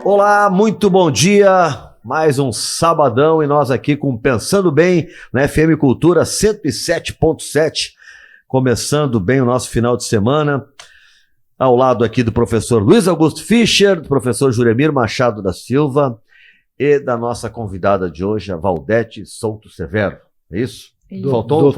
Olá, muito bom dia. Mais um sabadão e nós aqui com Pensando Bem na FM Cultura 107.7, começando bem o nosso final de semana. Ao lado aqui do professor Luiz Augusto Fischer, do professor Juremir Machado da Silva e da nossa convidada de hoje, a Valdete Souto Severo. É isso? Faltou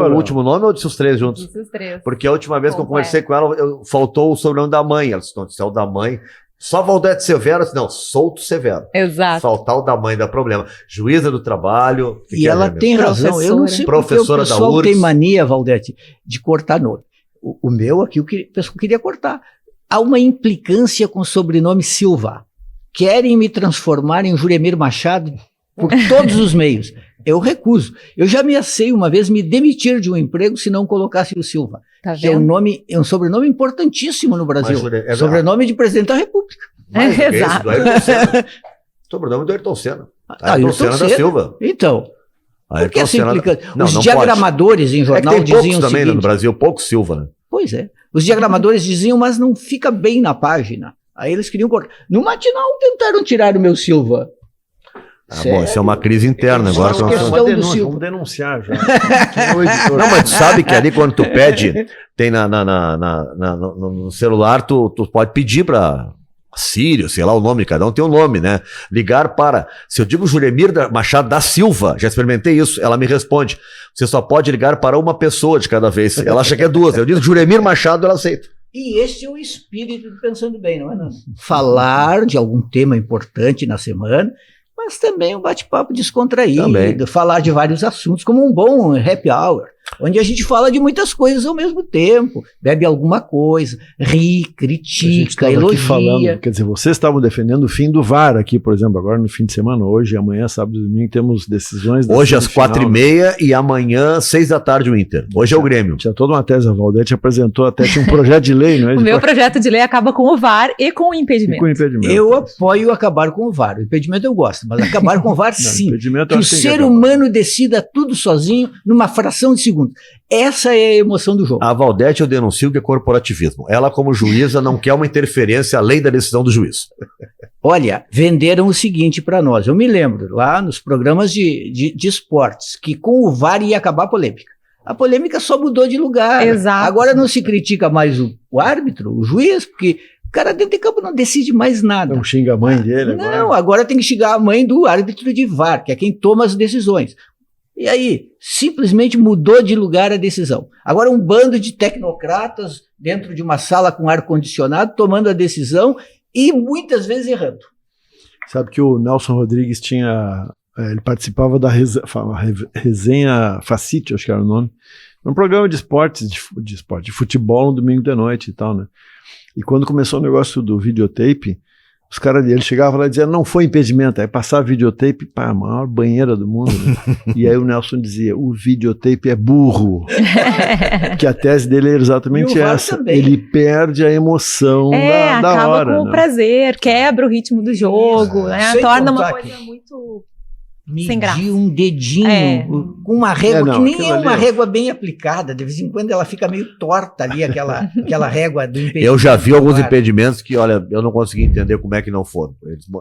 o último nome ou disse os três juntos? Disse os três. Porque a última vez que eu conversei com ela, faltou o sobrenome da mãe. Ela disse, o da mãe. Só Valdete Severo, não, Souto Severo. Exato. Faltar o da mãe dá problema. Juíza do trabalho. E ela tem razão. Eu não sei professora porque o pessoal da URGS tem mania, Valdete, de pessoal nome. O meu aqui, o pessoal queria cortar. Há uma implicância com o sobrenome Silva. Querem me transformar em Juremir Machado por todos os meios. Eu recuso. Eu já ameacei uma vez me demitir de um emprego se não colocasse o Silva. Tá que é um sobrenome importantíssimo no Brasil. Sobrenome de presidente da República. Exato. Sobrenome do Ayrton Senna. Ayrton Senna da Silva. Então, por que essa implicância? Os não diagramadores em jornal tem diziam poucos o também seguinte, no Brasil, pouco Silva, né? Pois é. Os diagramadores diziam, mas não fica bem na página. Aí eles queriam cortar. No Matinal tentaram tirar o meu Silva. Bom, isso é uma crise interna agora. Vamos denunciar já. Não, mas tu sabe que ali quando tu pede, tem no celular, tu pode pedir para Sírio, sei lá o nome de cada um, tem um nome, né? Ligar para, se eu digo Juremir Machado da Silva, já experimentei isso, ela me responde, você só pode ligar para uma pessoa de cada vez, ela acha que é duas, eu digo Juremir Machado, ela aceita. E esse é o espírito do Pensando Bem, não é, não? Falar de algum tema importante na semana, mas também um bate-papo descontraído, falar de vários assuntos, como um bom happy hour, onde a gente fala de muitas coisas ao mesmo tempo, bebe alguma coisa, ri, critica, elogia. Aqui falando, quer dizer, vocês estavam defendendo o fim do VAR aqui, por exemplo, agora no fim de semana, hoje, amanhã, sábado e domingo, temos decisões. Hoje às 4h30 e amanhã 6 da tarde o Inter. Hoje é o Grêmio. Tinha toda uma tese, a Valdete apresentou, até tinha um projeto de lei, não é? O meu projeto de lei acaba com o VAR e com o impedimento. Eu apoio acabar com o VAR. O impedimento eu gosto, mas acabar com o VAR sim. Impedimento, que o ser humano decida tudo sozinho numa fração de segundo. Essa é a emoção do jogo. A Valdete eu denuncio que é corporativismo. Ela, como juíza, não quer uma interferência além da decisão do juiz. Olha, venderam o seguinte para nós. Eu me lembro, lá nos programas de esportes, que com o VAR ia acabar a polêmica. A polêmica só mudou de lugar. Exato. Agora não se critica mais o árbitro, o juiz, porque o cara dentro de campo não decide mais nada. Não xinga a mãe dele agora. Não, agora tem que xingar a mãe do árbitro de VAR, que é quem toma as decisões. E aí, simplesmente mudou de lugar a decisão. Agora um bando de tecnocratas dentro de uma sala com ar-condicionado tomando a decisão e muitas vezes errando. Sabe que o Nelson Rodrigues ele participava da resenha Facite, acho que era o nome, um programa de esportes, de futebol no domingo de noite e tal, né? E quando começou o negócio do videotape, os caras, ele chegava lá e dizia, não foi impedimento, aí passava videotape, pá, a maior banheira do mundo, né? E aí o Nelson dizia, o videotape é burro, que a tese dele era exatamente essa, também. Ele perde a emoção da acaba hora. Com o prazer, quebra o ritmo do jogo, né? Torna uma coisa muito... sem graça. Medir um dedinho com uma régua que nem é uma régua bem aplicada. De vez em quando ela fica meio torta ali, aquela régua do impedimento. Eu já vi alguns impedimentos que, olha, eu não consegui entender como é que não foram.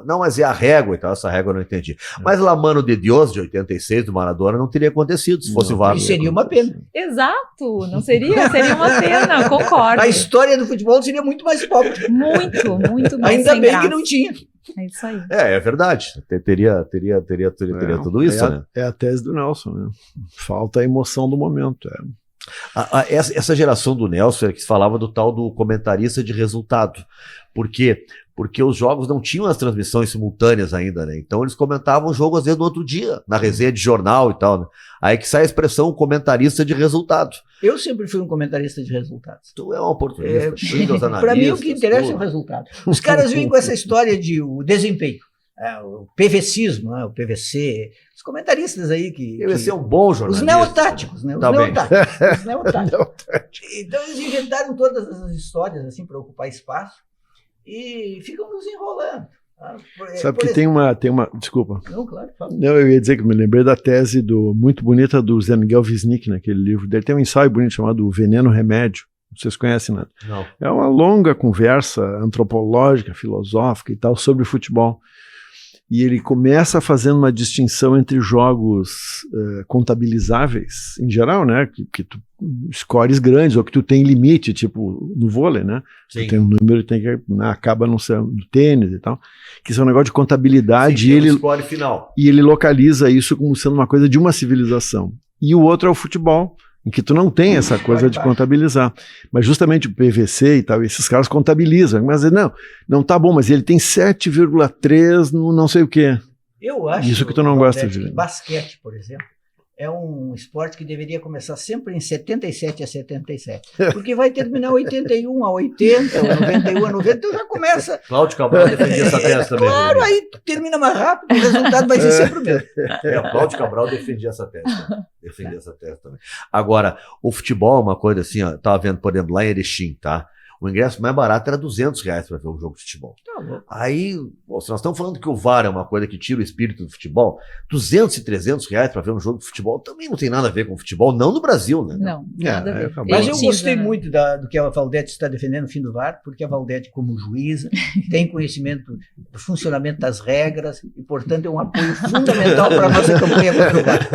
Não, mas é a régua e tal, essa régua eu não entendi. Mas La Mano de Dios, de 86, do Maradona, não teria acontecido se fosse o VAR. E seria uma pena. Exato, não seria? Seria uma pena, concordo. A história do futebol seria muito mais pobre. Muito mais ainda sem bem graça. que não tinha. É isso aí. É verdade. Teria tudo isso, né? É a tese do Nelson, né? Falta a emoção do momento. Essa geração do Nelson que falava do tal do comentarista de resultado. Por quê? Porque os jogos não tinham as transmissões simultâneas ainda, né? Então eles comentavam o jogo às vezes no outro dia, na resenha de jornal e tal, né? Aí que sai a expressão comentarista de resultado. Eu sempre fui um comentarista de resultados. Tu é um oportunista, xinga os analistas. Para mim o que interessa é o resultado. Os caras vêm com essa história de o desempenho, o PVCismo, o PVC, os comentaristas aí que... PVC é um bom jornalista. Os neotáticos, né? Os tá neotáticos. Então eles inventaram todas essas histórias assim para ocupar espaço e ficam nos enrolando. Sabe que tem uma... Desculpa. Não, claro. Fala. Não, eu ia dizer que me lembrei da tese muito bonita do Zé Miguel Wisnik naquele livro dele. Tem um ensaio bonito chamado O Veneno Remédio. Vocês conhecem, né? Não. É uma longa conversa antropológica, filosófica e tal sobre futebol. E ele começa fazendo uma distinção entre jogos contabilizáveis, em geral, né? Que tu scores grandes ou que tu tem limite, tipo no vôlei, né? Sim. Tu tem um número que acaba no tênis e tal, que são um negócio de contabilidade. Sim, e ele score final. E ele localiza isso como sendo uma coisa de uma civilização. E o outro é o futebol, em que tu não tem essa coisa de contabilizar. Mas justamente o PVC e tal, esses caras contabilizam. Mas não tá bom, mas ele tem 7,3 no não sei o quê. Eu acho isso que tu não gosta de ver. Basquete, por exemplo, é um esporte que deveria começar sempre em 77 a 77. Porque vai terminar 81 a 80, 91 a 90, então já começa. Cláudio Cabral defendia essa tese também. Claro, aí termina mais rápido, o resultado vai ser sempre o mesmo. O Cláudio Cabral defendia essa tese também. Agora, o futebol é uma coisa assim, ó, eu tava vendo, por exemplo, lá em Erechim, tá? O ingresso mais barato era R$200 para ver um jogo de futebol. Aí, se nós estamos falando que o VAR é uma coisa que tira o espírito do futebol, R$200 e R$300 para ver um jogo de futebol também não tem nada a ver com futebol, não no Brasil, né? Não, nada a ver. Mas eu gostei muito do que a Valdete está defendendo no fim do VAR, porque a Valdete, como juíza, tem conhecimento do funcionamento das regras e, portanto, é um apoio fundamental para a nossa campanha contra o VAR.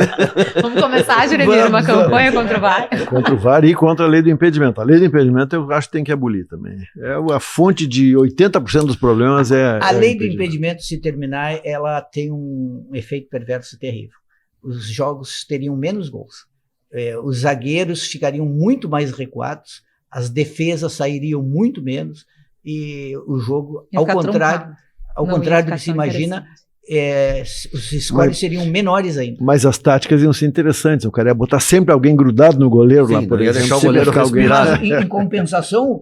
Vamos começar, Juremir, uma campanha contra o VAR. Contra o VAR e contra a lei do impedimento. A lei do impedimento eu acho que tem que abolir também. A fonte de 80% dos problemas a lei do impedimento, se terminar, ela tem um efeito perverso terrível. Os jogos teriam menos gols. Os zagueiros ficariam muito mais recuados, as defesas sairiam muito menos e o jogo, ao contrário do que se imagina, os scores seriam menores ainda. Mas as táticas iam ser interessantes. O cara ia botar sempre alguém grudado no goleiro. Sim, lá, por exemplo. Deixar o goleiro respirar. Em compensação,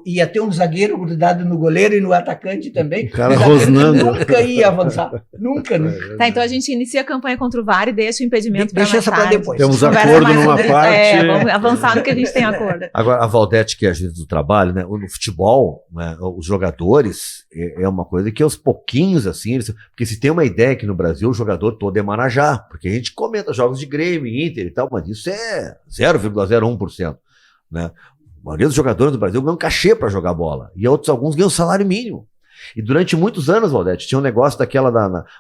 ia ter um zagueiro grudado no goleiro e no atacante também. O cara rosnando. Nunca ia avançar. Nunca. Tá, então a gente inicia a campanha contra o VAR e deixa o impedimento para mais essa para depois. Temos acordo numa parte. Vamos avançar no que a gente tem acordo. Agora, a Valdete, que é a juíza do trabalho, né? No futebol, né, os jogadores, é uma coisa que aos pouquinhos, assim, porque se tem uma ideia que no Brasil o jogador todo é Marajá, porque a gente comenta jogos de Grêmio, Inter e tal, mas isso é 0,01%, né? A maioria dos jogadores do Brasil ganham cachê para jogar bola, e alguns ganham salário mínimo. E durante muitos anos, Valdete, tinha um negócio daquela,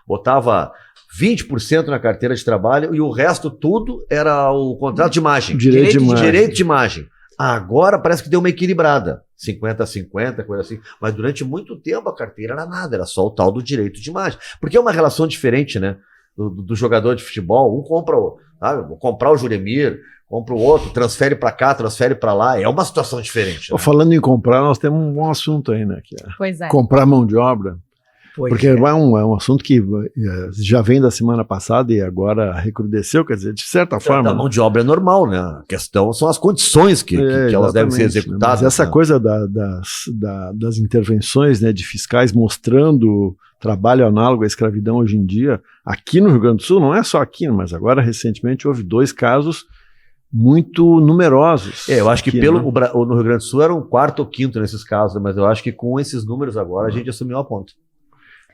botava 20% na carteira de trabalho e o resto tudo era o contrato de imagem. Direito de imagem. Agora parece que deu uma equilibrada, 50-50, coisa assim. Mas durante muito tempo a carteira era nada, era só o tal do direito de imagem. Porque é uma relação diferente, né? Do jogador de futebol. Um compra, sabe? Vou comprar o Juremir, compra o outro, transfere para cá, transfere para lá. É uma situação diferente. Né? Falando em comprar, nós temos um bom assunto aí, né? Que é comprar mão de obra. Porque é um assunto que já vem da semana passada e agora recrudesceu, quer dizer, de certa forma... A mão de obra é normal, né? A questão são as condições que elas devem ser executadas. Mas essa coisa das intervenções, né, de fiscais mostrando trabalho análogo à escravidão hoje em dia, aqui no Rio Grande do Sul, não é só aqui, mas agora recentemente houve 2 casos muito numerosos. Eu acho que aqui, no Rio Grande do Sul era um 4º ou 5º nesses casos, mas eu acho que com esses números agora a gente assumiu a ponta.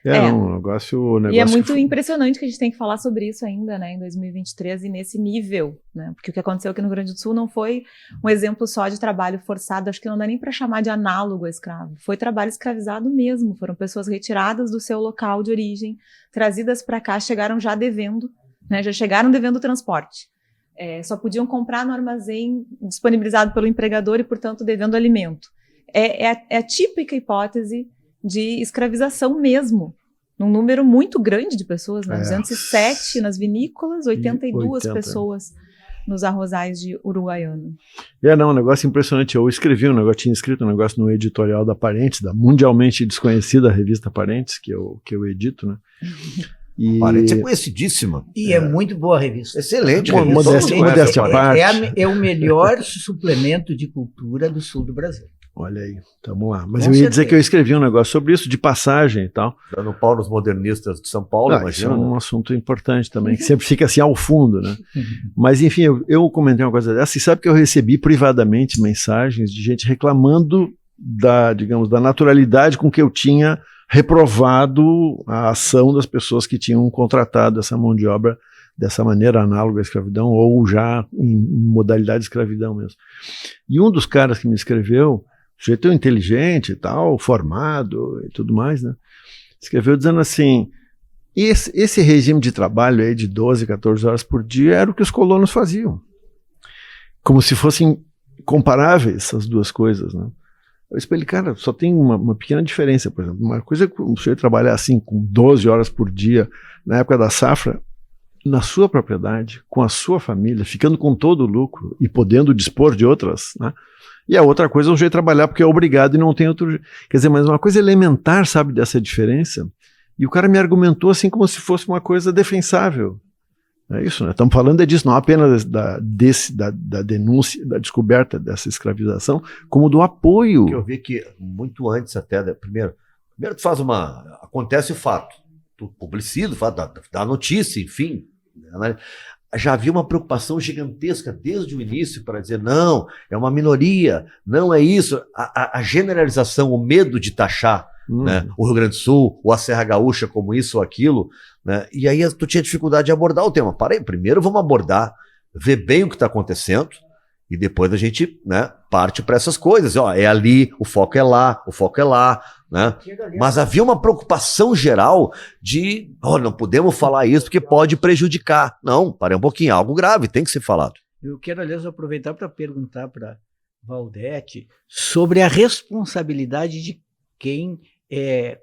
Um negócio e é muito impressionante que a gente tem que falar sobre isso ainda, né, em 2023 e nesse nível, né, porque o que aconteceu aqui no Rio Grande do Sul não foi um exemplo só de trabalho forçado, acho que não dá nem para chamar de análogo a escravo, foi trabalho escravizado mesmo, foram pessoas retiradas do seu local de origem, trazidas para cá, chegaram já devendo, né, já chegaram devendo transporte, só podiam comprar no armazém disponibilizado pelo empregador e, portanto, devendo alimento. É a típica hipótese de escravização mesmo, num número muito grande de pessoas, né? 207 nas vinícolas, 82 pessoas nos arrozais de Uruguaiana. Um negócio impressionante, tinha escrito um negócio no editorial da Parentes, da mundialmente desconhecida revista Parentes, que eu edito, né? Parentes é conhecidíssima. E é muito boa a revista. Excelente. Modéstia à parte. É o melhor suplemento de cultura do sul do Brasil. Olha aí, tamo lá. Mas eu ia dizer que eu escrevi um negócio sobre isso, de passagem e tal. Dando pau nos modernistas de São Paulo, imagina. Isso é um assunto importante também, que sempre fica assim ao fundo, né? Mas enfim, eu comentei uma coisa dessa, e sabe que eu recebi privadamente mensagens de gente reclamando da naturalidade com que eu tinha reprovado a ação das pessoas que tinham contratado essa mão de obra dessa maneira análoga à escravidão, ou já em modalidade de escravidão mesmo. E um dos caras que me escreveu, sujeito inteligente e tal, formado e tudo mais, né? Escreveu dizendo assim, esse regime de trabalho aí de 12, 14 horas por dia era o que os colonos faziam. Como se fossem comparáveis essas duas coisas, né? Eu expliquei, cara, só tem uma pequena diferença, por exemplo. Uma coisa é que você trabalhar assim, com 12 horas por dia, na época da safra, na sua propriedade, com a sua família, ficando com todo o lucro e podendo dispor de outras, né? E a outra coisa é o jeito de trabalhar porque é obrigado e não tem outro jeito. Quer dizer, mas uma coisa elementar, sabe, dessa diferença, e o cara me argumentou assim como se fosse uma coisa defensável. É isso, né? Estamos falando disso, não apenas da denúncia, da descoberta dessa escravização, como do apoio. Eu vi que muito antes até, primeiro tu faz acontece o fato, tu publiciza o fato, dá notícia, enfim, né? Já havia uma preocupação gigantesca desde o início para dizer, não, é uma minoria, não é isso, a generalização, o medo de taxar, né, o Rio Grande do Sul, ou a Serra Gaúcha como isso ou aquilo, né, e aí tu tinha dificuldade de abordar o tema. Para aí, primeiro vamos abordar, ver bem o que está acontecendo, e depois a gente, né, parte para essas coisas. Ó, é ali, o foco é lá, né? Mas havia uma preocupação geral de, não podemos falar isso porque pode prejudicar. Não, parei um pouquinho, algo grave, tem que ser falado. Eu quero, aliás, aproveitar para perguntar para Valdete sobre a responsabilidade de quem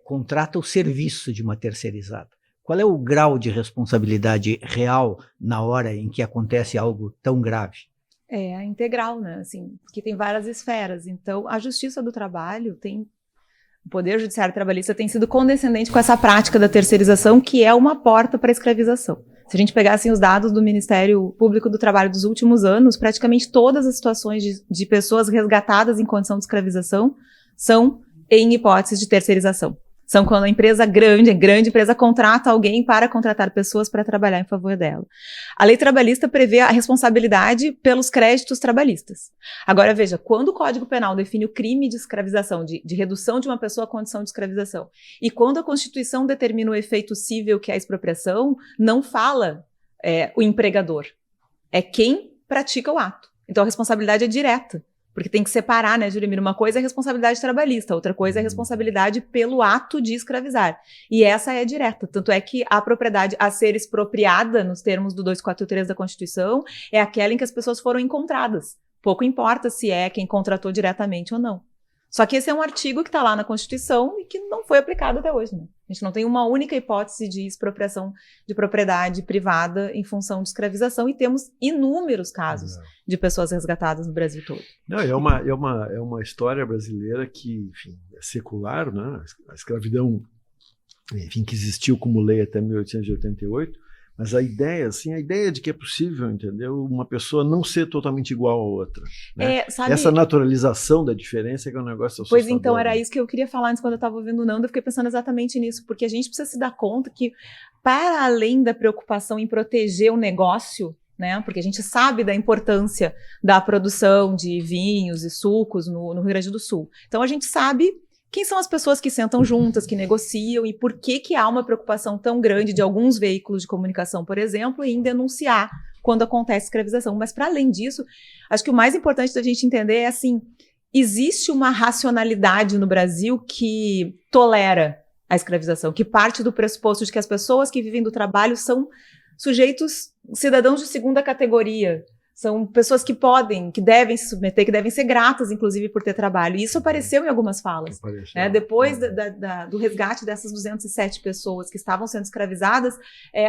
contrata o serviço de uma terceirizada. Qual é o grau de responsabilidade real na hora em que acontece algo tão grave? É a integral, né? Assim, que tem várias esferas. Então, a Justiça do Trabalho o Poder Judiciário Trabalhista tem sido condescendente com essa prática da terceirização, que é uma porta para a escravização. Se a gente pegar assim, os dados do Ministério Público do Trabalho dos últimos anos, praticamente todas as situações de pessoas resgatadas em condição de escravização são em hipóteses de terceirização. São quando a empresa grande empresa contrata alguém para contratar pessoas para trabalhar em favor dela. A lei trabalhista prevê a responsabilidade pelos créditos trabalhistas. Agora veja, quando o Código Penal define o crime de escravização, de redução de uma pessoa à condição de escravização, e quando a Constituição determina o efeito cível, que é a expropriação, não fala o empregador, é quem pratica o ato. Então a responsabilidade é direta. Porque tem que separar, né, Julimiro? Uma coisa é a responsabilidade trabalhista, outra coisa é a responsabilidade pelo ato de escravizar. E essa é direta. Tanto é que a propriedade a ser expropriada, nos termos do 243 da Constituição, é aquela em que as pessoas foram encontradas. Pouco importa se é quem contratou diretamente ou não. Só que esse é um artigo que está lá na Constituição e que não foi aplicado até hoje, né? A gente não tem uma única hipótese de expropriação de propriedade privada em função de escravização, e temos inúmeros casos de pessoas resgatadas no Brasil todo. Não, é uma história brasileira que, enfim, é secular, né? A escravidão, enfim, que existiu como lei até 1888, mas a ideia de que é possível, entendeu? Uma pessoa não ser totalmente igual à outra. Né? Essa naturalização da diferença que é um negócio assustador. Pois então, era isso que eu queria falar antes, quando eu estava ouvindo o Nando, eu fiquei pensando exatamente nisso, porque a gente precisa se dar conta que, para além da preocupação em proteger o negócio, né? Porque a gente sabe da importância da produção de vinhos e sucos no Rio Grande do Sul. Então, a gente sabe quem são as pessoas que sentam juntas, que negociam, e por que há uma preocupação tão grande de alguns veículos de comunicação, por exemplo, em denunciar quando acontece escravização. Mas, para além disso, acho que o mais importante da gente entender é, assim, existe uma racionalidade no Brasil que tolera a escravização, que parte do pressuposto de que as pessoas que vivem do trabalho são sujeitos, cidadãos de segunda categoria. São pessoas que devem se submeter, que devem ser gratas, inclusive, por ter trabalho. E isso apareceu em algumas falas. Depois do resgate dessas 207 pessoas que estavam sendo escravizadas,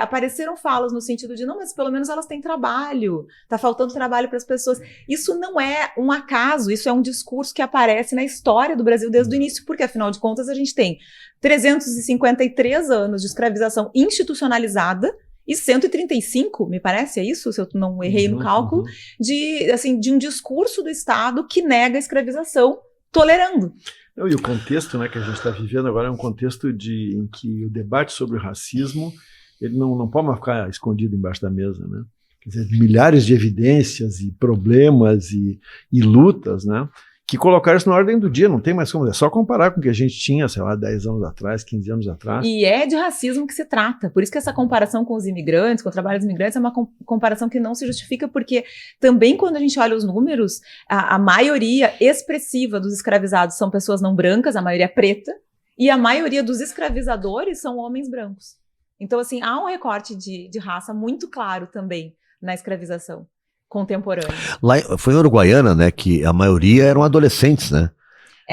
apareceram falas no sentido de, não, mas pelo menos elas têm trabalho, está faltando trabalho para as pessoas. Isso não é um acaso, isso é um discurso que aparece na história do Brasil desde o início, porque, afinal de contas, a gente tem 353 anos de escravização institucionalizada, e 135, me parece, é isso? Se eu não errei no cálculo, de um discurso do Estado que nega a escravização, tolerando. E o contexto, né, que a gente está vivendo agora é um contexto em que o debate sobre o racismo ele não pode mais ficar escondido embaixo da mesa, né? Quer dizer, milhares de evidências e problemas e lutas, né, que colocaram isso na ordem do dia, não tem mais como, é só comparar com o que a gente tinha, sei lá, 10 anos atrás, 15 anos atrás. E é de racismo que se trata, por isso que essa comparação com os imigrantes, com o trabalho dos imigrantes, é uma comparação que não se justifica, porque também quando a gente olha os números, a maioria expressiva dos escravizados são pessoas não brancas, a maioria preta, e a maioria dos escravizadores são homens brancos. Então, assim, há um recorte de raça muito claro também na escravização contemporânea. Lá, foi em Uruguaiana, né, que a maioria eram adolescentes, né?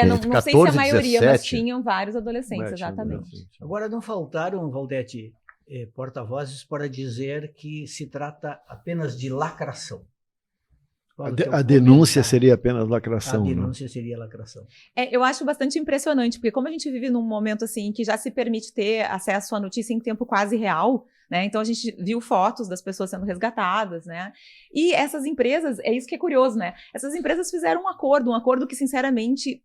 Não sei 14, se a maioria, 17. mas tinham vários adolescentes, exatamente. Agora, não faltaram, Valdete, porta-vozes para dizer que se trata apenas de lacração. A denúncia seria apenas lacração. A denúncia seria lacração. Eu acho bastante impressionante, porque como a gente vive num momento assim que já se permite ter acesso à notícia em tempo quase real, né? Então a gente viu fotos das pessoas sendo resgatadas, né? E essas empresas, é isso que é curioso, né? Essas empresas fizeram um acordo que, sinceramente,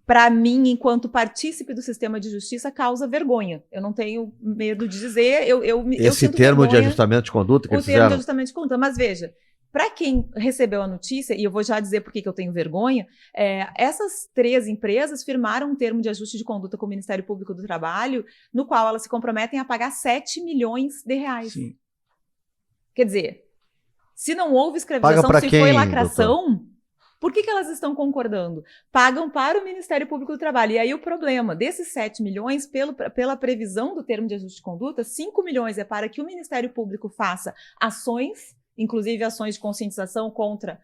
para mim, enquanto partícipe do sistema de justiça, causa vergonha. Eu não tenho medo de dizer. Esse termo de ajustamento de conduta que eles fizeram. O termo de ajustamento de conduta, mas veja. Para quem recebeu a notícia, e eu vou já dizer por que eu tenho vergonha, essas 3 empresas firmaram um termo de ajuste de conduta com o Ministério Público do Trabalho, no qual elas se comprometem a pagar 7 milhões de reais. Sim. Quer dizer, se não houve escravização, se foi lacração, doutor? Por que elas estão concordando? Pagam para o Ministério Público do Trabalho. E aí o problema, desses 7 milhões, pela previsão do termo de ajuste de conduta, 5 milhões é para que o Ministério Público faça ações, inclusive ações de conscientização contra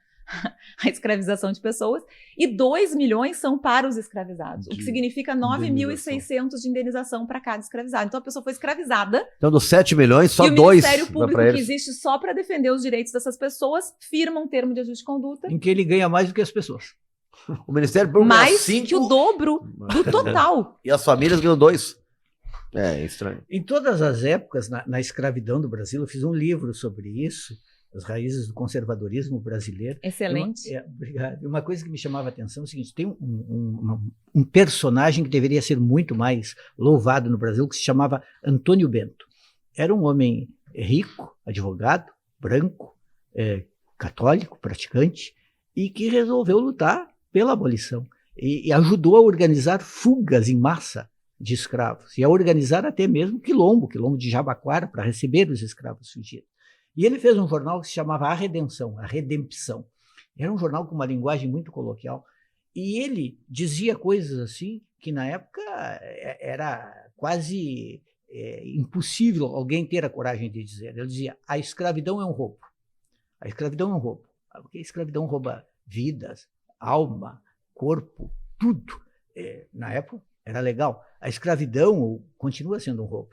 a escravização de pessoas, e 2 milhões são para os escravizados, o que significa 9.600 de indenização para cada escravizado. Então a pessoa foi escravizada. Então dos 7 milhões, só 2. E o Ministério Público, que existe só para defender os direitos dessas pessoas, firma um termo de ajuste de conduta. Em que ele ganha mais do que as pessoas. O Ministério Público mais que o dobro do total. E as famílias ganham 2. É estranho. Em todas as épocas, na escravidão do Brasil, eu fiz um livro sobre isso, As Raízes do Conservadorismo Brasileiro. Excelente. Obrigado. Uma coisa que me chamava a atenção é o seguinte, tem um personagem que deveria ser muito mais louvado no Brasil, que se chamava Antônio Bento. Era um homem rico, advogado, branco, católico, praticante, e que resolveu lutar pela abolição. E ajudou a organizar fugas em massa de escravos, e a organizar até mesmo quilombo de Jabaquara, para receber os escravos fugidos. E ele fez um jornal que se chamava A Redenção, A Redempção. Era um jornal com uma linguagem muito coloquial. E ele dizia coisas assim que na época era quase impossível alguém ter a coragem de dizer. Ele dizia, a escravidão é um roubo. A escravidão é um roubo. Porque a escravidão rouba vidas, alma, corpo, tudo. Na época era legal. A escravidão continua sendo um roubo.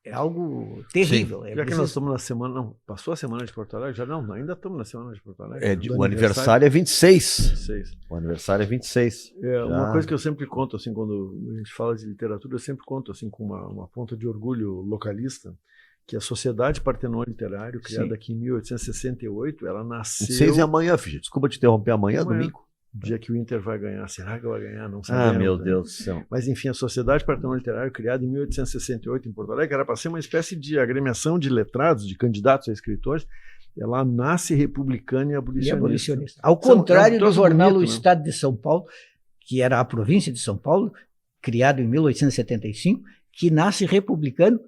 É algo terrível. Já que nós estamos na semana, não, passou a semana de Porto Alegre? Já não, ainda estamos na semana de Porto Alegre. O aniversário é 26. O aniversário é 26. Uma coisa que eu sempre conto, assim, quando a gente fala de literatura, eu sempre conto, assim, com uma ponta de orgulho localista, que a Sociedade Partenon Literário, criada aqui em 1868, ela nasceu... 26 é amanhã, filho. Desculpa te interromper, amanhã, domingo. O dia que o Inter vai ganhar. Será que vai ganhar? Não sabemos. Meu Deus do céu. Mas, enfim, a Sociedade Partenon Literário, criada em 1868 em Porto Alegre, era para ser uma espécie de agremiação de letrados, de candidatos a escritores. Ela nasce republicana e abolicionista. Ao contrário do jornal O Estado de São Paulo, que era a província de São Paulo, criado em 1875, que nasce republicano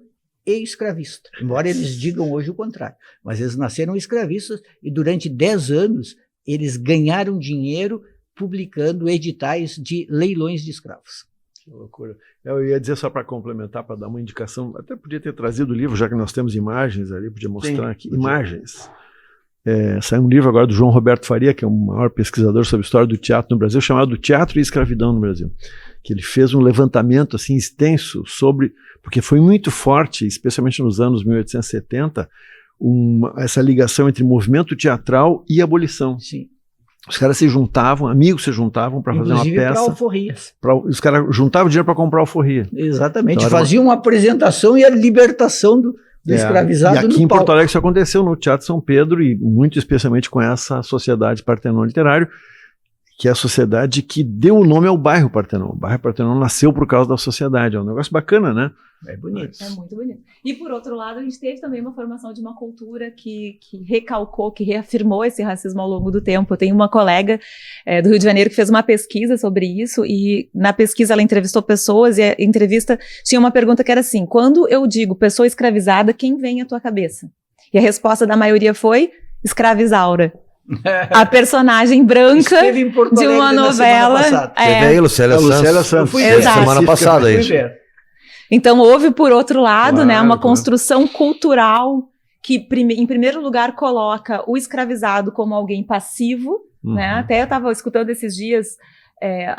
e escravista. Embora eles digam hoje o contrário. Mas eles nasceram escravistas e durante 10 anos eles ganharam dinheiro publicando editais de leilões de escravos. Que loucura. Eu ia dizer só para complementar, para dar uma indicação, até podia ter trazido o livro, já que nós temos imagens ali, podia mostrar aqui. Imagens. Saiu um livro agora do João Roberto Faria, que é o maior pesquisador sobre a história do teatro no Brasil, chamado Teatro e Escravidão no Brasil, que ele fez um levantamento assim extenso sobre, porque foi muito forte, especialmente nos anos 1870, essa ligação entre movimento teatral e abolição. Sim. Os caras se juntavam, amigos se juntavam para fazer uma peça. Para alforrias. Os caras juntavam dinheiro para comprar alforria. Exatamente. Então, faziam uma apresentação e a libertação do escravizado. E aqui em Porto Alegre isso aconteceu no Teatro São Pedro, e muito especialmente com essa Sociedade Partenon Literário, que é a sociedade que deu o nome ao bairro Partenon. O bairro Partenon nasceu por causa da sociedade. É um negócio bacana, né? É bonito. É muito bonito. E por outro lado, a gente teve também uma formação de uma cultura que recalcou, que reafirmou esse racismo ao longo do tempo. Eu tenho uma colega do Rio de Janeiro que fez uma pesquisa sobre isso, e na pesquisa ela entrevistou pessoas, e a entrevista tinha uma pergunta que era assim: quando eu digo pessoa escravizada, quem vem à tua cabeça? E a resposta da maioria foi escravizaura. A personagem branca de uma novela. Teve aí Lucélia Santos. Semana passada isso. Então houve, por outro lado, né, uma construção cultural que, em primeiro lugar, coloca o escravizado como alguém passivo, né? Até eu estava escutando esses dias,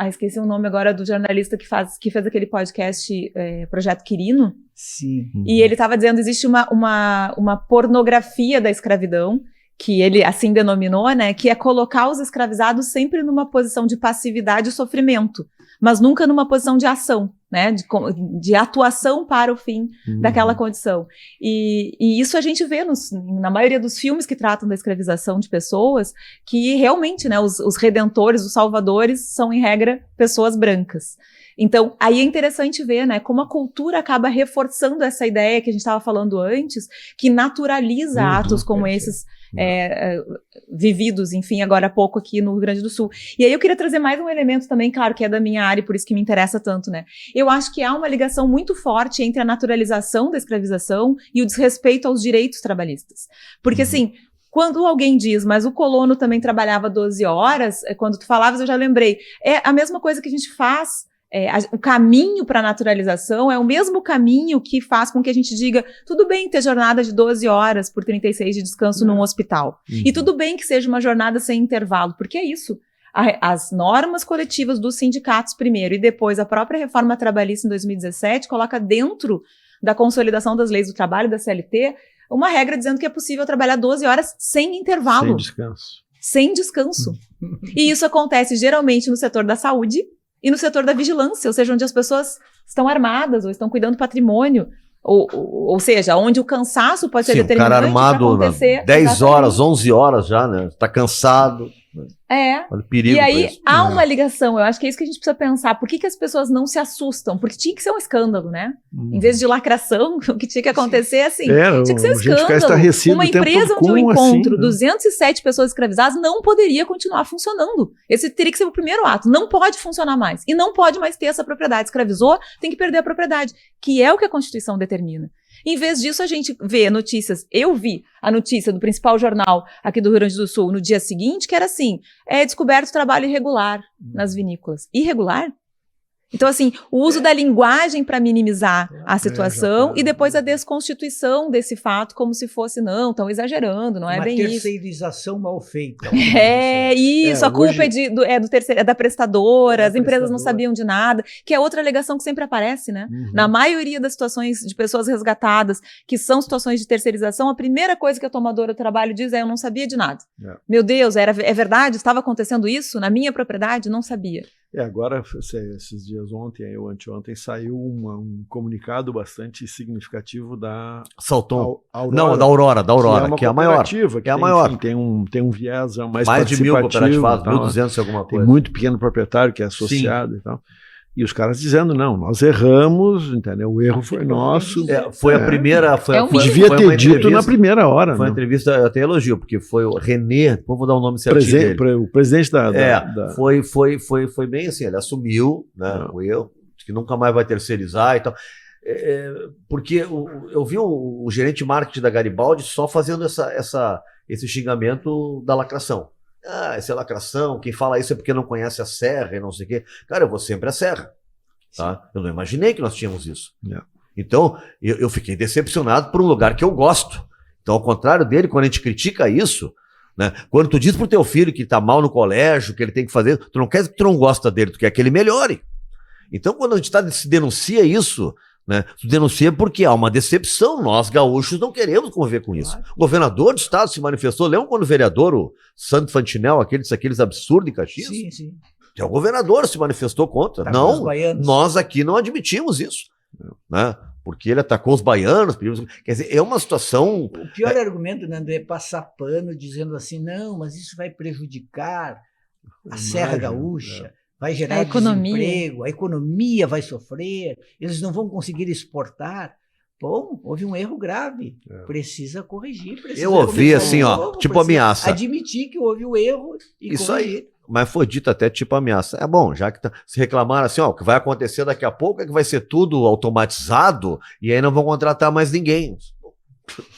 esqueci o nome agora do jornalista que fez aquele podcast, Projeto Quirino. Sim. E ele estava dizendo que existe uma pornografia da escravidão, que ele assim denominou, né, que é colocar os escravizados sempre numa posição de passividade e sofrimento, mas nunca numa posição de ação, né, de atuação para o fim daquela condição. E isso a gente vê na maioria dos filmes que tratam da escravização de pessoas, que realmente, né, os redentores, os salvadores, são, em regra, pessoas brancas. Então, aí é interessante ver, né, como a cultura acaba reforçando essa ideia que a gente estava falando antes, que naturaliza atos como esses, vividos, enfim, agora há pouco aqui no Rio Grande do Sul. E aí eu queria trazer mais um elemento também, claro, que é da minha área, por isso que me interessa tanto, né? Eu acho que há uma ligação muito forte entre a naturalização da escravização e o desrespeito aos direitos trabalhistas. Porque, assim, quando alguém diz, mas o colono também trabalhava 12 horas, quando tu falavas eu já lembrei, é a mesma coisa que a gente faz. O caminho para a naturalização é o mesmo caminho que faz com que a gente diga, tudo bem ter jornada de 12 horas por 36 de descanso num hospital. E tudo bem que seja uma jornada sem intervalo, porque é isso. As normas coletivas dos sindicatos primeiro e depois a própria reforma trabalhista em 2017 coloca dentro da consolidação das leis do trabalho, da CLT, uma regra dizendo que é possível trabalhar 12 horas sem intervalo. Sem descanso. Sem descanso. E isso acontece geralmente no setor da saúde e no setor da vigilância, ou seja, onde as pessoas estão armadas ou estão cuidando do patrimônio, ou seja, onde o cansaço pode ser determinante. O cara armado 10 horas, 11 horas já, né? Tá cansado. Olha o perigo. E aí há uma ligação, eu acho que é isso que a gente precisa pensar. Por que as pessoas não se assustam? Porque tinha que ser um escândalo, né? Em vez de lacração, o que tinha que acontecer é assim, tinha que ser um escândalo. Uma empresa onde eu encontro 207 pessoas escravizadas não poderia continuar funcionando. Esse teria que ser o primeiro ato. Não pode funcionar mais. E não pode mais ter essa propriedade. Escravizou, tem que perder a propriedade, que é o que a Constituição determina. Em vez disso, a gente vê notícias. Eu vi a notícia do principal jornal aqui do Rio Grande do Sul no dia seguinte, que era assim, descoberto trabalho irregular nas vinícolas. Irregular? Então, assim, o uso da linguagem para minimizar a situação e depois a desconstituição desse fato como se fosse, não, estão exagerando, não é bem isso. Uma terceirização mal feita. A culpa é da prestadora, as empresas não sabiam de nada, que é outra alegação que sempre aparece, né? Na maioria das situações de pessoas resgatadas, que são situações de terceirização, a primeira coisa que a tomadora do trabalho diz é, eu não sabia de nada. Meu Deus, é verdade? Estava acontecendo isso na minha propriedade? Não sabia. Agora, esses dias ontem ou anteontem, saiu um comunicado bastante significativo da Salton. Não, da Aurora, que é a maior. Que é a maior. Enfim, tem um viés mais de 1.000 cooperativas, 1.200 e alguma coisa. Tem muito pequeno proprietário que é associado e tal. E os caras dizendo, não, nós erramos, entendeu? O erro foi nosso. Foi a primeira... devia ter dito na primeira hora. Foi uma entrevista, eu até elogio, porque foi o René, vou dar o nome certinho dele. O presidente da... Foi bem assim, ele assumiu, né, o erro, que nunca mais vai terceirizar e tal. Porque eu vi o gerente de marketing da Garibaldi só fazendo esse xingamento da lacração. Essa é lacração, quem fala isso é porque não conhece a Serra e não sei o quê. Cara, eu vou sempre à Serra. Tá? Eu não imaginei que nós tínhamos isso. Então, eu fiquei decepcionado por um lugar que eu gosto. Então, ao contrário dele, quando a gente critica isso, né, quando tu diz pro teu filho que tá mal no colégio, que ele tem que fazer, tu não quer que tu não gosta dele, tu quer que ele melhore. Então, quando a gente se denuncia isso, né, tu denuncia porque há uma decepção. Nós, gaúchos, não queremos conviver com isso. O governador do estado se manifestou. Lembra quando o vereador, o Santo Fantinel, aqueles absurdos em Caxias? Sim. O governador se manifestou contra. Não, nós aqui não admitimos isso. Né? Porque ele atacou os baianos. Quer dizer, é uma situação... O pior argumento, Nando, é passar pano dizendo assim, não, mas isso vai prejudicar a Serra Gaúcha, vai gerar a economia. desemprego, a economia vai sofrer, eles não vão conseguir exportar. Bom, houve um erro grave, precisa corrigir. Eu ouvi assim, tipo ameaça. Admitir que houve o erro e isso corrigir. Aí, mas foi dito até tipo ameaça. É bom, já que se reclamaram assim, o que vai acontecer daqui a pouco é que vai ser tudo automatizado e aí não vão contratar mais ninguém.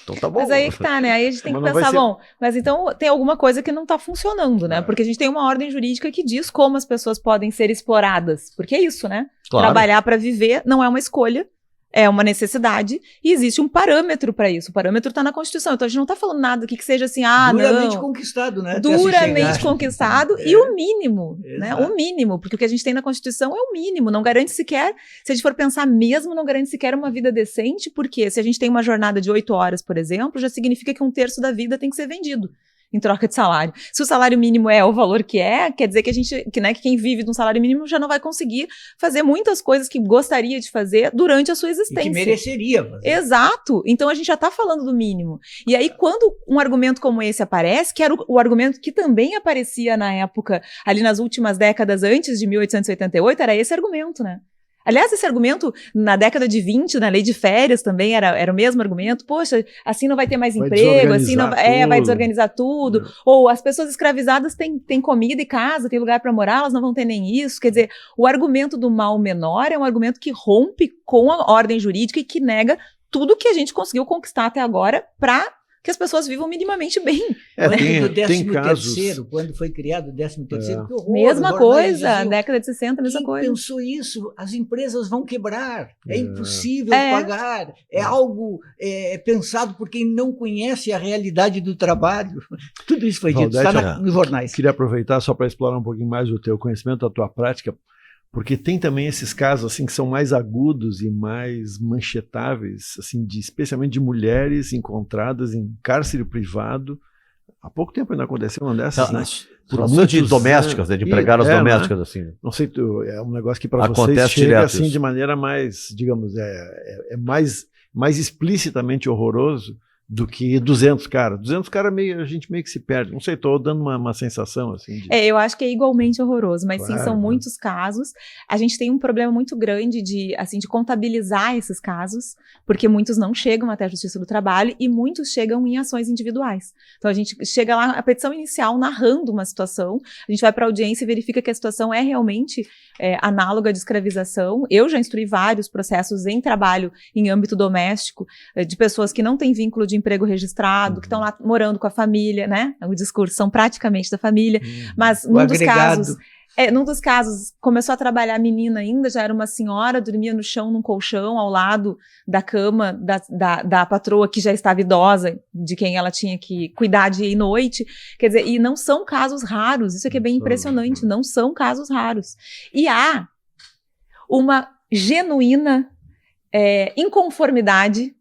Então tá bom. Mas aí que tá, né? Aí a gente tem que pensar, mas então tem alguma coisa que não tá funcionando, né? Porque a gente tem uma ordem jurídica que diz como as pessoas podem ser exploradas. Porque é isso, né? Claro. Trabalhar para viver não é uma escolha, é uma necessidade e existe um parâmetro para isso. O parâmetro está na Constituição. Então a gente não está falando nada aqui que seja assim, duramente conquistado, né? Duramente conquistado e o mínimo, né? O mínimo, porque o que a gente tem na Constituição é o mínimo. Não garante sequer, se a gente for pensar mesmo, não garante sequer uma vida decente, porque se a gente tem uma jornada de 8 horas, por exemplo, já significa que 1/3 da vida tem que ser vendido em troca de salário. Se o salário mínimo é o valor que é, quer dizer que a gente, que quem vive de um salário mínimo já não vai conseguir fazer muitas coisas que gostaria de fazer durante a sua existência. E que mereceria fazer. Exato. Então a gente já está falando do mínimo. E aí quando um argumento como esse aparece, que era o argumento que também aparecia na época, ali nas últimas décadas antes de 1888, era esse argumento, né? Aliás, esse argumento, na década de 20, na lei de férias também, era o mesmo argumento. Poxa, assim não vai ter mais emprego, assim não vai desorganizar tudo. Ou as pessoas escravizadas têm comida e casa, têm lugar para morar, elas não vão ter nem isso. Quer dizer, o argumento do mal menor é um argumento que rompe com a ordem jurídica e que nega tudo que a gente conseguiu conquistar até agora para que as pessoas vivam minimamente bem. Quando foi criado o 13º, que horror. Mesma coisa, década de 60, mesma coisa. Quem pensou isso? As empresas vão quebrar, é impossível pagar, é algo pensado por quem não conhece a realidade do trabalho. Tudo isso foi dito, está nos jornais. Queria aproveitar só para explorar um pouquinho mais o teu conhecimento, a tua prática, porque tem também esses casos assim que são mais agudos e mais manchetáveis, assim, especialmente de mulheres encontradas em cárcere privado. Há pouco tempo ainda aconteceu uma dessas, né? De domésticas, né? De empregadas domésticas, né? Assim. Não sei, é um negócio que para vocês chega assim isso. De maneira mais, digamos, mais explicitamente horroroso do que 200 caras. 200 caras a gente meio que se perde. Não sei, estou dando uma sensação assim. Eu acho que é igualmente horroroso, mas claro, sim, são muitos casos. A gente tem um problema muito grande de contabilizar esses casos, porque muitos não chegam até a Justiça do Trabalho e muitos chegam em ações individuais. Então a gente chega lá, a petição inicial narrando uma situação, a gente vai para a audiência e verifica que a situação é realmente análoga de escravização. Eu já instruí vários processos em trabalho em âmbito doméstico, de pessoas que não têm vínculo de emprego registrado, que estão lá morando com a família, né? O discurso são praticamente da família, mas num dos casos, começou a trabalhar a menina ainda, já era uma senhora, dormia no chão, num colchão, ao lado da cama da patroa que já estava idosa, de quem ela tinha que cuidar dia e noite. Quer dizer, e não são casos raros, isso aqui é bem impressionante, não são casos raros. E há uma genuína inconformidade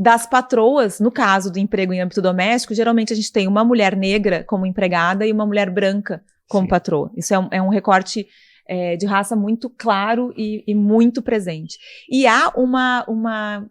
das patroas, no caso do emprego em âmbito doméstico. Geralmente a gente tem uma mulher negra como empregada e uma mulher branca como patroa. Isso é um recorte de raça muito claro e muito presente. E há uma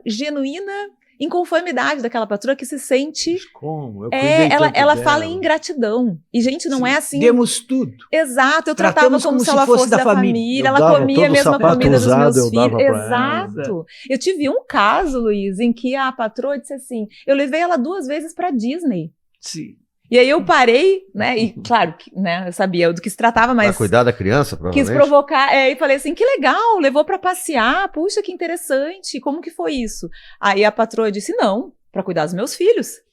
genuína inconformidade daquela patroa que se sente... Como? Ela fala em ingratidão. E, gente, não é assim... Demos tudo. Exato, eu tratava como se ela fosse da família. Ela comia a mesma comida dos meus filhos. Exato. Eu tive um caso, Luiz, em que a patroa disse assim, eu levei ela 2 vezes para Disney. Sim. E aí eu parei, né, e claro, né, eu sabia do que se tratava, mas... Pra cuidar da criança, provavelmente. Quis provocar, e falei assim, que legal, levou pra passear, puxa, que interessante, como que foi isso? Aí a patroa disse, não, pra cuidar dos meus filhos.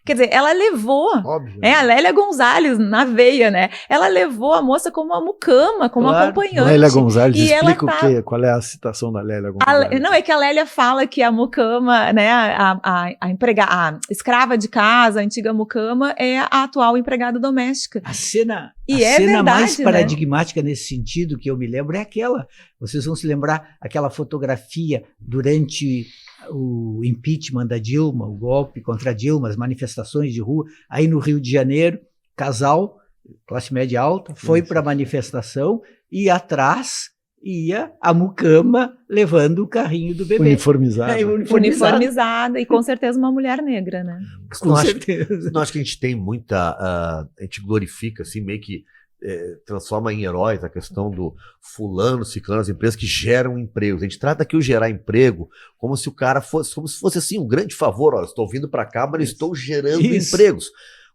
Quer dizer, ela levou, a Lélia Gonzalez na veia, né? Ela levou a moça como uma mucama, como uma acompanhante. Lélia Gonzalez, explica o quê? Qual é a citação da Lélia Gonzalez? Não, é que a Lélia fala que a mucama, né, a escrava de casa, a antiga mucama, é a atual empregada doméstica. A cena verdade, mais paradigmática nesse sentido que eu me lembro é aquela. Vocês vão se lembrar aquela fotografia durante o impeachment da Dilma, o golpe contra a Dilma, as manifestações de rua, aí no Rio de Janeiro, casal, classe média alta, foi para a manifestação e atrás ia a mucama levando o carrinho do bebê. Uniformizada. Uniformizada e com certeza uma mulher negra, né? Com certeza. Não acho que a gente tem muita... a gente glorifica, assim, meio que transforma em heróis a questão do fulano, ciclano, as empresas que geram empregos. A gente trata aqui o gerar emprego como se o cara fosse, como se fosse assim, um grande favor. Ó, estou vindo para cá, mas estou gerando empregos.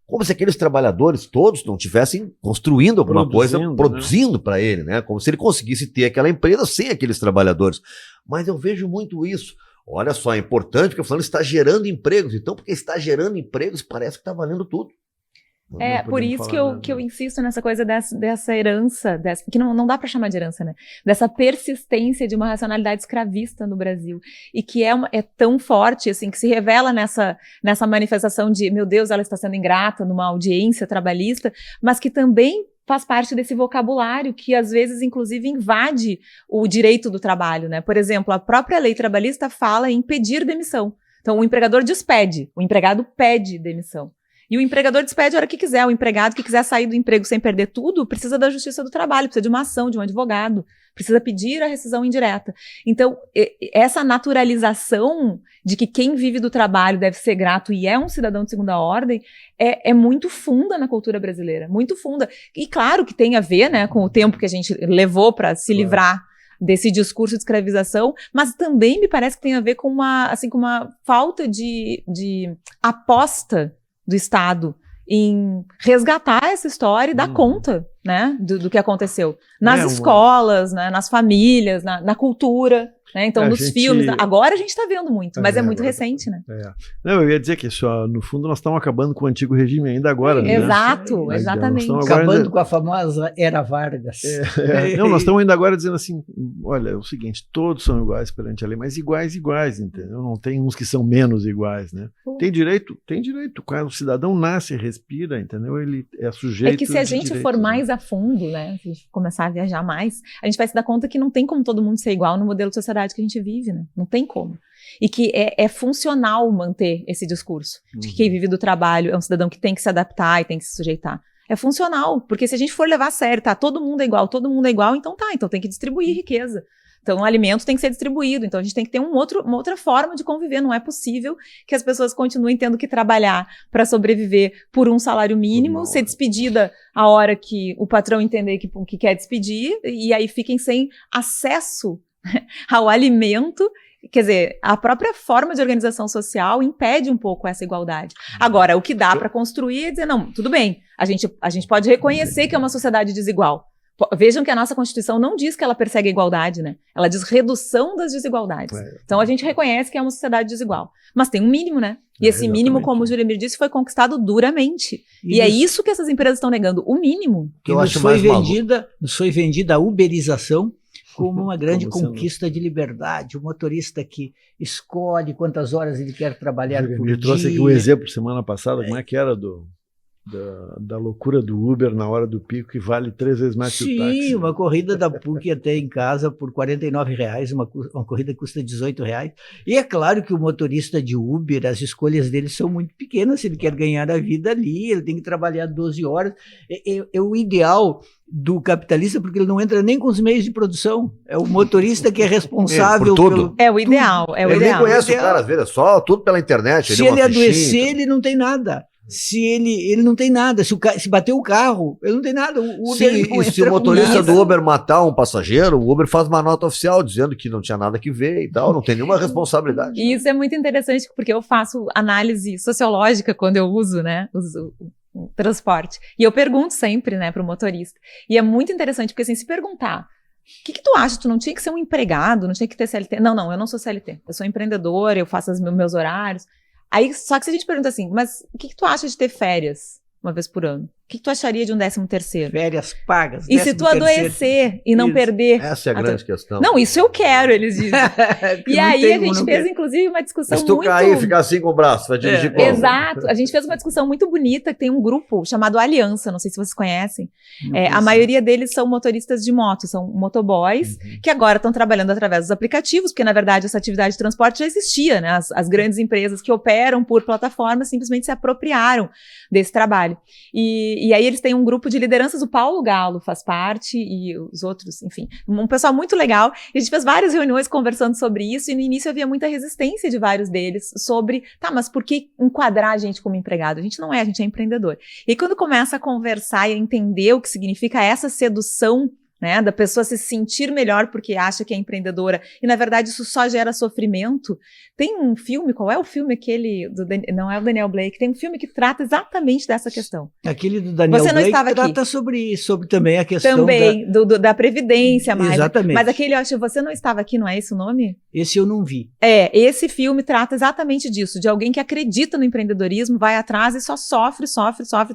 Como se aqueles trabalhadores todos não estivessem construindo alguma coisa, produzindo para ele, né? Como se ele conseguisse ter aquela empresa sem aqueles trabalhadores. Mas eu vejo muito isso. Olha só, é importante porque o fulano está gerando empregos. Então, porque está gerando empregos, parece que está valendo tudo. Por isso que eu insisto nessa coisa dessa herança, que não dá para chamar de herança, né? Dessa persistência de uma racionalidade escravista no Brasil. E que é tão forte, assim, que se revela nessa manifestação de, meu Deus, ela está sendo ingrata numa audiência trabalhista, mas que também faz parte desse vocabulário que, às vezes, inclusive, invade o direito do trabalho, né? Por exemplo, a própria lei trabalhista fala em pedir demissão. Então, o empregador despede, o empregado pede demissão. E o empregador despede a hora que quiser. O empregado que quiser sair do emprego sem perder tudo, precisa da justiça do trabalho, precisa de uma ação, de um advogado, precisa pedir a rescisão indireta. Então, essa naturalização de que quem vive do trabalho deve ser grato e é um cidadão de segunda ordem é muito funda na cultura brasileira, muito funda. E claro que tem a ver, né, com o tempo que a gente levou para se livrar desse discurso de escravização, mas também me parece que tem a ver com uma falta de aposta do Estado em resgatar essa história e dar conta, né, do que aconteceu nas escolas, né, nas famílias, na cultura, né, então nos filmes. Agora a gente está vendo muito, mas é muito recente, né? Não, eu ia dizer que só, no fundo nós estamos acabando com o antigo regime ainda agora, né? Exato, exatamente. Acabando com a famosa Era Vargas. Não, nós estamos ainda agora dizendo assim, olha, é o seguinte, todos são iguais perante a lei, mas iguais, entendeu? Não tem uns que são menos iguais, né? Tem direito. O cidadão nasce, respira, entendeu? Ele é sujeito. É que se a gente for mais a fundo, né, se a gente começar a viajar mais, a gente vai se dar conta que não tem como todo mundo ser igual no modelo de sociedade que a gente vive, né? Não tem como. E que é funcional manter esse discurso de que quem vive do trabalho é um cidadão que tem que se adaptar e tem que se sujeitar. É funcional, porque se a gente for levar a sério, todo mundo é igual, então tem que distribuir riqueza. Então, o alimento tem que ser distribuído. Então, a gente tem que ter uma outra forma de conviver. Não é possível que as pessoas continuem tendo que trabalhar para sobreviver por um salário mínimo, ser despedida a hora que o patrão entender que quer despedir, e aí fiquem sem acesso ao alimento. Quer dizer, a própria forma de organização social impede um pouco essa igualdade. Agora, o que dá para construir é dizer, não, tudo bem, a gente pode reconhecer que é uma sociedade desigual. Vejam que a nossa Constituição não diz que ela persegue a igualdade, né? Ela diz redução das desigualdades. Então a gente reconhece que é uma sociedade desigual. Mas tem um mínimo, né? E esse mínimo, como o Juremir disse, foi conquistado duramente. E é isso que essas empresas estão negando, o mínimo. Que nos foi vendida a uberização como uma grande conquista de liberdade. O motorista que escolhe quantas horas ele quer trabalhar por dia. Eu trouxe aqui um exemplo semana passada, como é que era da loucura do Uber na hora do pico, que vale 3 vezes mais que o táxi. Sim, uma corrida da PUC até em casa por R$49, uma corrida custa R$18. E é claro que o motorista de Uber, as escolhas dele são muito pequenas, se ele quer ganhar a vida ali, ele tem que trabalhar 12 horas. É o ideal do capitalista, porque ele não entra nem com os meios de produção. É o motorista que é responsável por tudo. É o ideal. Ele nem conhece o cara, às vezes, é só tudo pela internet. Se ele adoecer, ele não tem nada. Se ele não tem nada, se bater o carro, ele não tem nada. O Uber e se o motorista do Uber matar um passageiro, o Uber faz uma nota oficial dizendo que não tinha nada que ver e tal, não tem nenhuma responsabilidade. E isso é muito interessante, porque eu faço análise sociológica quando eu uso, né, o transporte. E eu pergunto sempre, né, para o motorista. E é muito interessante, porque assim, se perguntar, o que tu acha? Tu não tinha que ser um empregado, não tinha que ter CLT? Não, eu não sou CLT. Eu sou empreendedora, eu faço os meus horários. Aí, só que se a gente pergunta assim, mas o que tu acha de ter férias uma vez por ano? O que tu acharia de um 13º? Férias pagas. E se tu adoecer e não perder? Essa é a grande questão. Não, isso eu quero, eles dizem. E aí a gente fez, inclusive, uma discussão muito... Se tu cair e ficar assim com o braço, vai dirigir como? Exato. A gente fez uma discussão muito bonita, que tem um grupo chamado Aliança, não sei se vocês conhecem. A maioria deles são motoristas de moto, são motoboys, que agora estão trabalhando através dos aplicativos, porque, na verdade, essa atividade de transporte já existia, né? As grandes empresas que operam por plataformas simplesmente se apropriaram desse trabalho. e aí eles têm um grupo de lideranças, o Paulo Galo faz parte, e os outros, enfim, um pessoal muito legal. E a gente fez várias reuniões conversando sobre isso, e no início havia muita resistência de vários deles sobre, tá, mas por que enquadrar a gente como empregado? A gente não é, a gente é empreendedor. E aí, quando começa a conversar e a entender o que significa essa sedução, né, da pessoa se sentir melhor porque acha que é empreendedora, e na verdade isso só gera sofrimento. Tem um filme, qual é o filme aquele, não é o Daniel Blake, tem um filme que trata exatamente dessa questão. Aquele do Daniel Você não Blake estava trata aqui. sobre também a questão também, da Previdência, mais. Exatamente. Mas aquele, eu acho, Você Não Estava Aqui, não é esse o nome? Esse eu não vi. Esse filme trata exatamente disso, de alguém que acredita no empreendedorismo, vai atrás e só sofre,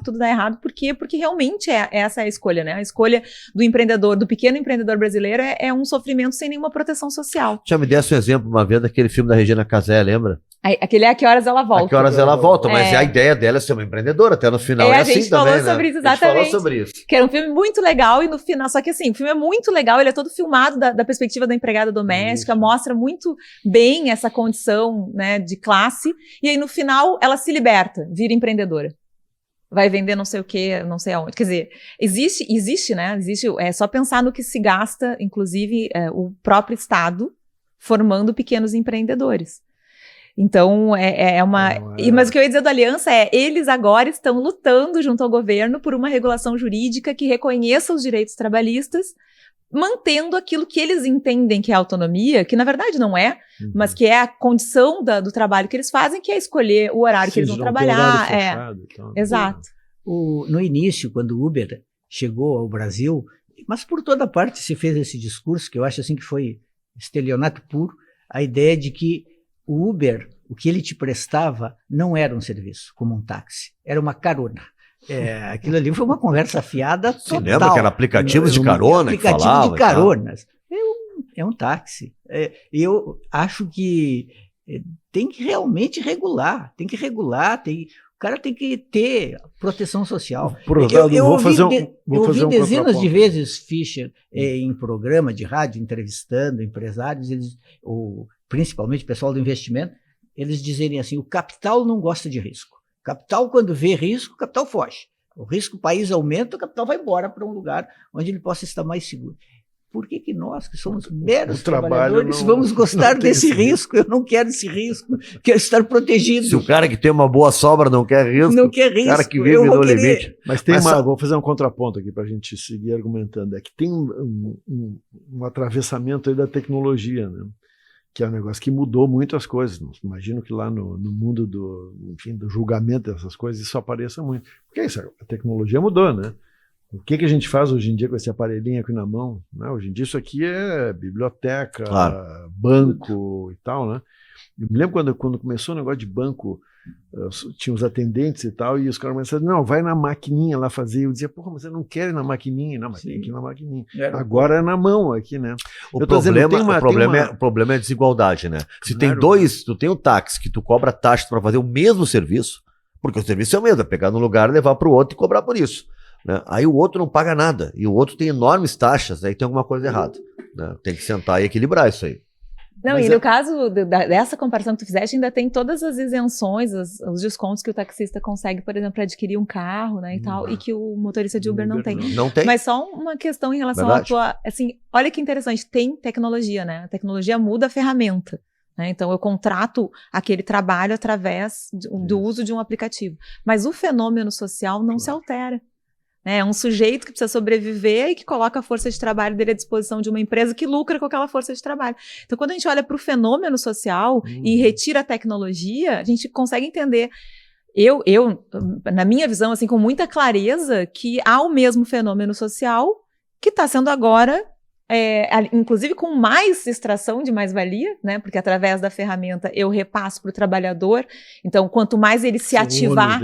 tudo dá errado. Por quê? Porque realmente essa é a escolha, né? A escolha do empreendedor, do pequeno empreendedor brasileiro é um sofrimento sem nenhuma proteção social. Já me desse um exemplo uma vez daquele filme da Regina Casé, lembra? Aquele é A Que Horas Ela Volta. A Que Horas Ela Volta, mas a ideia dela é ser uma empreendedora, até no final a gente falou também, sobre né? isso, exatamente. A gente falou sobre isso. Que era um filme muito legal e no final, só que assim, o filme é muito legal, ele é todo filmado da perspectiva da empregada doméstica, mostra muito bem essa condição, né, de classe, e aí no final ela se liberta, vira empreendedora. Vai vender não sei o que, não sei aonde. Quer dizer, existe, né? É só pensar no que se gasta, inclusive, o próprio Estado formando pequenos empreendedores. Então, mas o que eu ia dizer da Aliança eles agora estão lutando junto ao governo por uma regulação jurídica que reconheça os direitos trabalhistas, mantendo aquilo que eles entendem que é autonomia, que na verdade não é, mas que é a condição do trabalho que eles fazem, que é escolher o horário que eles vão trabalhar. Então, Exato. No início, quando o Uber chegou ao Brasil, mas por toda parte se fez esse discurso, que eu acho assim que foi estelionato puro, a ideia de que o Uber, o que ele te prestava, não era um serviço, como um táxi, era uma carona. Aquilo ali foi uma conversa fiada total. Você lembra que era aplicativos de carona que falavam? Aplicativo de caronas. É um táxi. Eu acho que tem que realmente regular. O cara tem que ter proteção social. Eu ouvi dezenas de vezes Fischer em programa de rádio, entrevistando empresários, principalmente o pessoal do investimento, eles dizerem assim, o capital não gosta de risco. O capital, quando vê risco, o capital foge. O risco, o país aumenta, o capital vai embora para um lugar onde ele possa estar mais seguro. Por que nós, que somos meros trabalhadores, vamos gostar desse risco? Eu não quero esse risco, quero estar protegido. Se o cara que tem uma boa sobra não quer risco, não quer risco, o cara que vive no limite. Mas vou fazer um contraponto aqui para a gente seguir argumentando. É que tem um atravessamento aí da tecnologia, né? Que é um negócio que mudou muito as coisas. Imagino que lá no mundo do julgamento dessas coisas isso apareça muito. Porque isso, a tecnologia mudou, né? O que a gente faz hoje em dia com esse aparelhinho aqui na mão? Né? Hoje em dia isso aqui é biblioteca, banco e tal, né? Eu me lembro quando começou o negócio de banco, tinha os atendentes e tal, e os caras começaram, não, vai na maquininha lá fazer. Eu dizia, porra, mas eu não quero ir na maquininha. Não, mas tem que ir na maquininha. Agora é na mão aqui, né? O problema é a desigualdade, né? Se tem tu tem um táxi que tu cobra taxa para fazer o mesmo serviço, porque o serviço é o mesmo, é pegar num lugar, levar para o outro e cobrar por isso. Né? Aí o outro não paga nada, e o outro tem enormes taxas, aí tem alguma coisa errada. Né? Tem que sentar e equilibrar isso aí. Não, mas no caso dessa comparação que tu fizeste, ainda tem todas as isenções, os descontos que o taxista consegue, por exemplo, para adquirir um carro, né, e tal, e que o motorista de Uber não tem. Não tem. Mas só uma questão em relação à tua, assim, olha que interessante, tem tecnologia, né? A tecnologia muda a ferramenta. Né? Então, eu contrato aquele trabalho através do uso de um aplicativo. Mas o fenômeno social não se altera. É um sujeito que precisa sobreviver e que coloca a força de trabalho dele à disposição de uma empresa que lucra com aquela força de trabalho. Então, quando a gente olha para o fenômeno social e retira a tecnologia, a gente consegue entender, na minha visão, assim, com muita clareza, que há o mesmo fenômeno social que está sendo agora, inclusive com mais extração de mais-valia, né? Porque através da ferramenta eu repasso para o trabalhador. Então, quanto mais ele se ativar,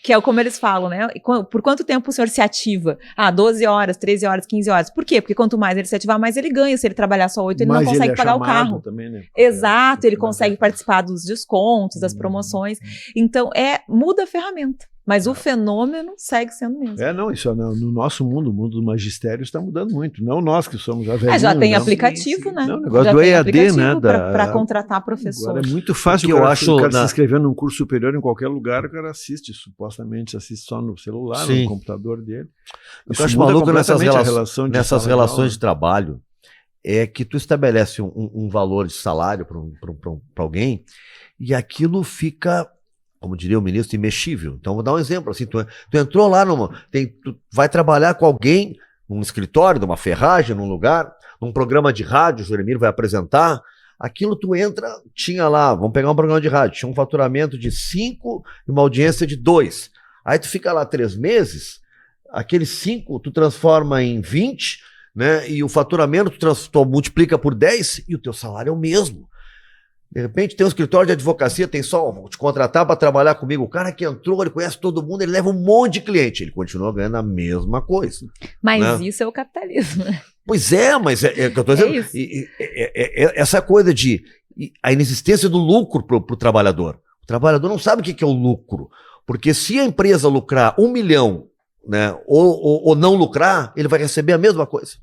que é como eles falam, né? Por quanto tempo o senhor se ativa? 12 horas, 13 horas, 15 horas. Por quê? Porque quanto mais ele se ativar, mais ele ganha. Se ele trabalhar só 8, ele não consegue pagar o carro. Também, né? Exato, ele consegue participar dos descontos, das promoções. Então, muda a ferramenta. Mas o fenômeno segue sendo mesmo. Não, isso no nosso mundo, o mundo do magistério está mudando muito. Não nós que somos já velhinhos. Já tem não. aplicativo, né? Não, o negócio já do EAD, né? Para contratar professor. Agora é muito fácil o cara se inscrever num curso superior em qualquer lugar, o cara assiste, supostamente assiste só no celular, no computador dele. Eu acho maluco nessas relações de trabalho, é que tu estabelece um valor de salário para alguém e aquilo fica, como diria o ministro, imexível. Então, vou dar um exemplo. Assim, tu entrou lá, tu vai trabalhar com alguém num escritório, numa ferragem, num lugar, num programa de rádio, o Juremir vai apresentar. Aquilo tu entra, tinha lá, vamos pegar um programa de rádio, tinha um faturamento de 5 e uma audiência de 2. Aí tu fica lá 3 meses, aqueles 5 tu transforma em 20, né? E o faturamento tu multiplica por 10 e o teu salário é o mesmo. De repente tem um escritório de advocacia, tem só, vou te contratar para trabalhar comigo. O cara que entrou, ele conhece todo mundo, ele leva um monte de cliente, ele continua ganhando a mesma coisa. Mas né? Isso é o capitalismo, né? Pois é, mas é o que eu estou dizendo. Essa coisa de a inexistência do lucro para o trabalhador. O trabalhador não sabe o que é o lucro. Porque se a empresa lucrar 1 milhão, né, ou não lucrar, ele vai receber a mesma coisa.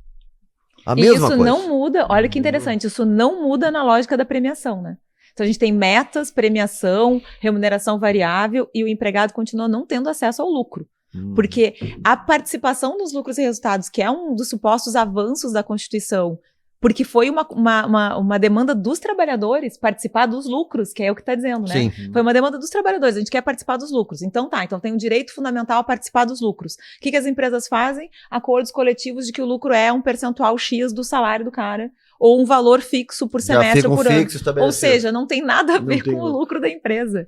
Isso não muda, olha que interessante, isso não muda na lógica da premiação, né? Então a gente tem metas, premiação, remuneração variável e o empregado continua não tendo acesso ao lucro. Porque a participação nos lucros e resultados, que é um dos supostos avanços da Constituição, porque foi uma demanda dos trabalhadores participar dos lucros, que é o que está dizendo, né? Sim. Foi uma demanda dos trabalhadores, a gente quer participar dos lucros. Então tem um direito fundamental a participar dos lucros. O que as empresas fazem? Acordos coletivos de que o lucro é um percentual X do salário do cara, ou um valor fixo por semestre ou por ano. Ou seja, não tem nada a ver com o lucro da empresa.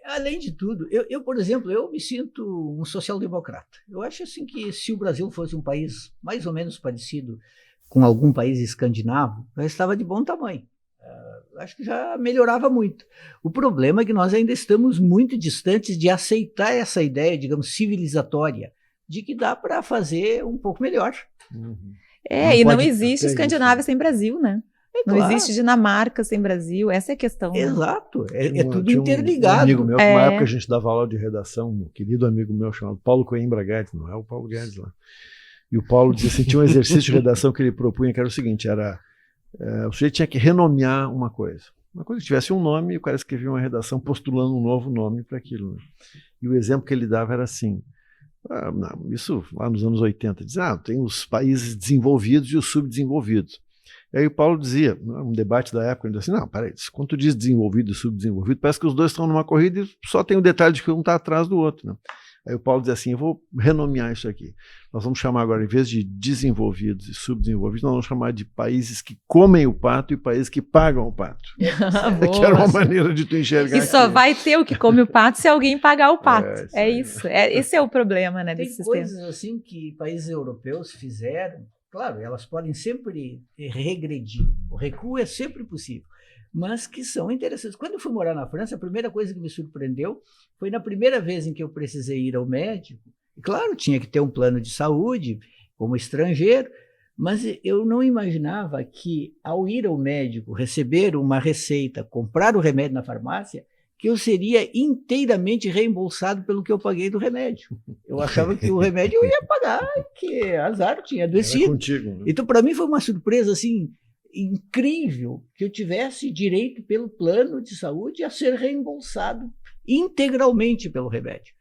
Além de tudo, eu, por exemplo, eu me sinto um social-democrata. Eu acho assim que se o Brasil fosse um país mais ou menos parecido com algum país escandinavo, já estava de bom tamanho. Acho que já melhorava muito. O problema é que nós ainda estamos muito distantes de aceitar essa ideia, digamos, civilizatória, de que dá para fazer um pouco melhor. Não existe Escandinávia sem Brasil, né? Não existe Dinamarca sem Brasil, essa é a questão. Exato, é tudo interligado. Um amigo meu, uma época a gente dava aula de redação, um querido amigo meu chamado Paulo Coimbra Guedes, não é o Paulo Guedes lá. E o Paulo dizia assim, tinha um exercício de redação que ele propunha, que era o seguinte, o sujeito tinha que renomear uma coisa que tivesse um nome, e o cara escrevia uma redação postulando um novo nome para aquilo. Né? E o exemplo que ele dava era assim, isso lá nos anos 80, dizia, tem os países desenvolvidos e os subdesenvolvidos. E aí o Paulo dizia, um debate da época, ele dizia assim, não, peraí, quando tu diz desenvolvido e subdesenvolvido, parece que os dois estão numa corrida e só tem o detalhe de que um está atrás do outro, né? Aí o Paulo dizia assim, eu vou renomear isso aqui. Nós vamos chamar agora, em vez de desenvolvidos e subdesenvolvidos, nós vamos chamar de países que comem o pato e países que pagam o pato. Que era uma maneira de tu enxergar. E só vai ter o que come o pato se alguém pagar o pato. Isso. Esse é o problema, né, desse sistema. Tem coisas assim que países europeus fizeram, claro, elas podem sempre regredir. O recuo é sempre possível. Mas que são interessantes. Quando eu fui morar na França, a primeira coisa que me surpreendeu foi na primeira vez em que eu precisei ir ao médico. E, claro, tinha que ter um plano de saúde como estrangeiro, mas eu não imaginava que, ao ir ao médico, receber uma receita, comprar o remédio na farmácia, que eu seria inteiramente reembolsado pelo que eu paguei do remédio. Eu achava que o remédio eu ia pagar, que azar, tinha adoecido. Contigo, né? Então, para mim, foi uma surpresa assim, incrível que eu tivesse direito pelo plano de saúde a ser reembolsado integralmente pelo remédio.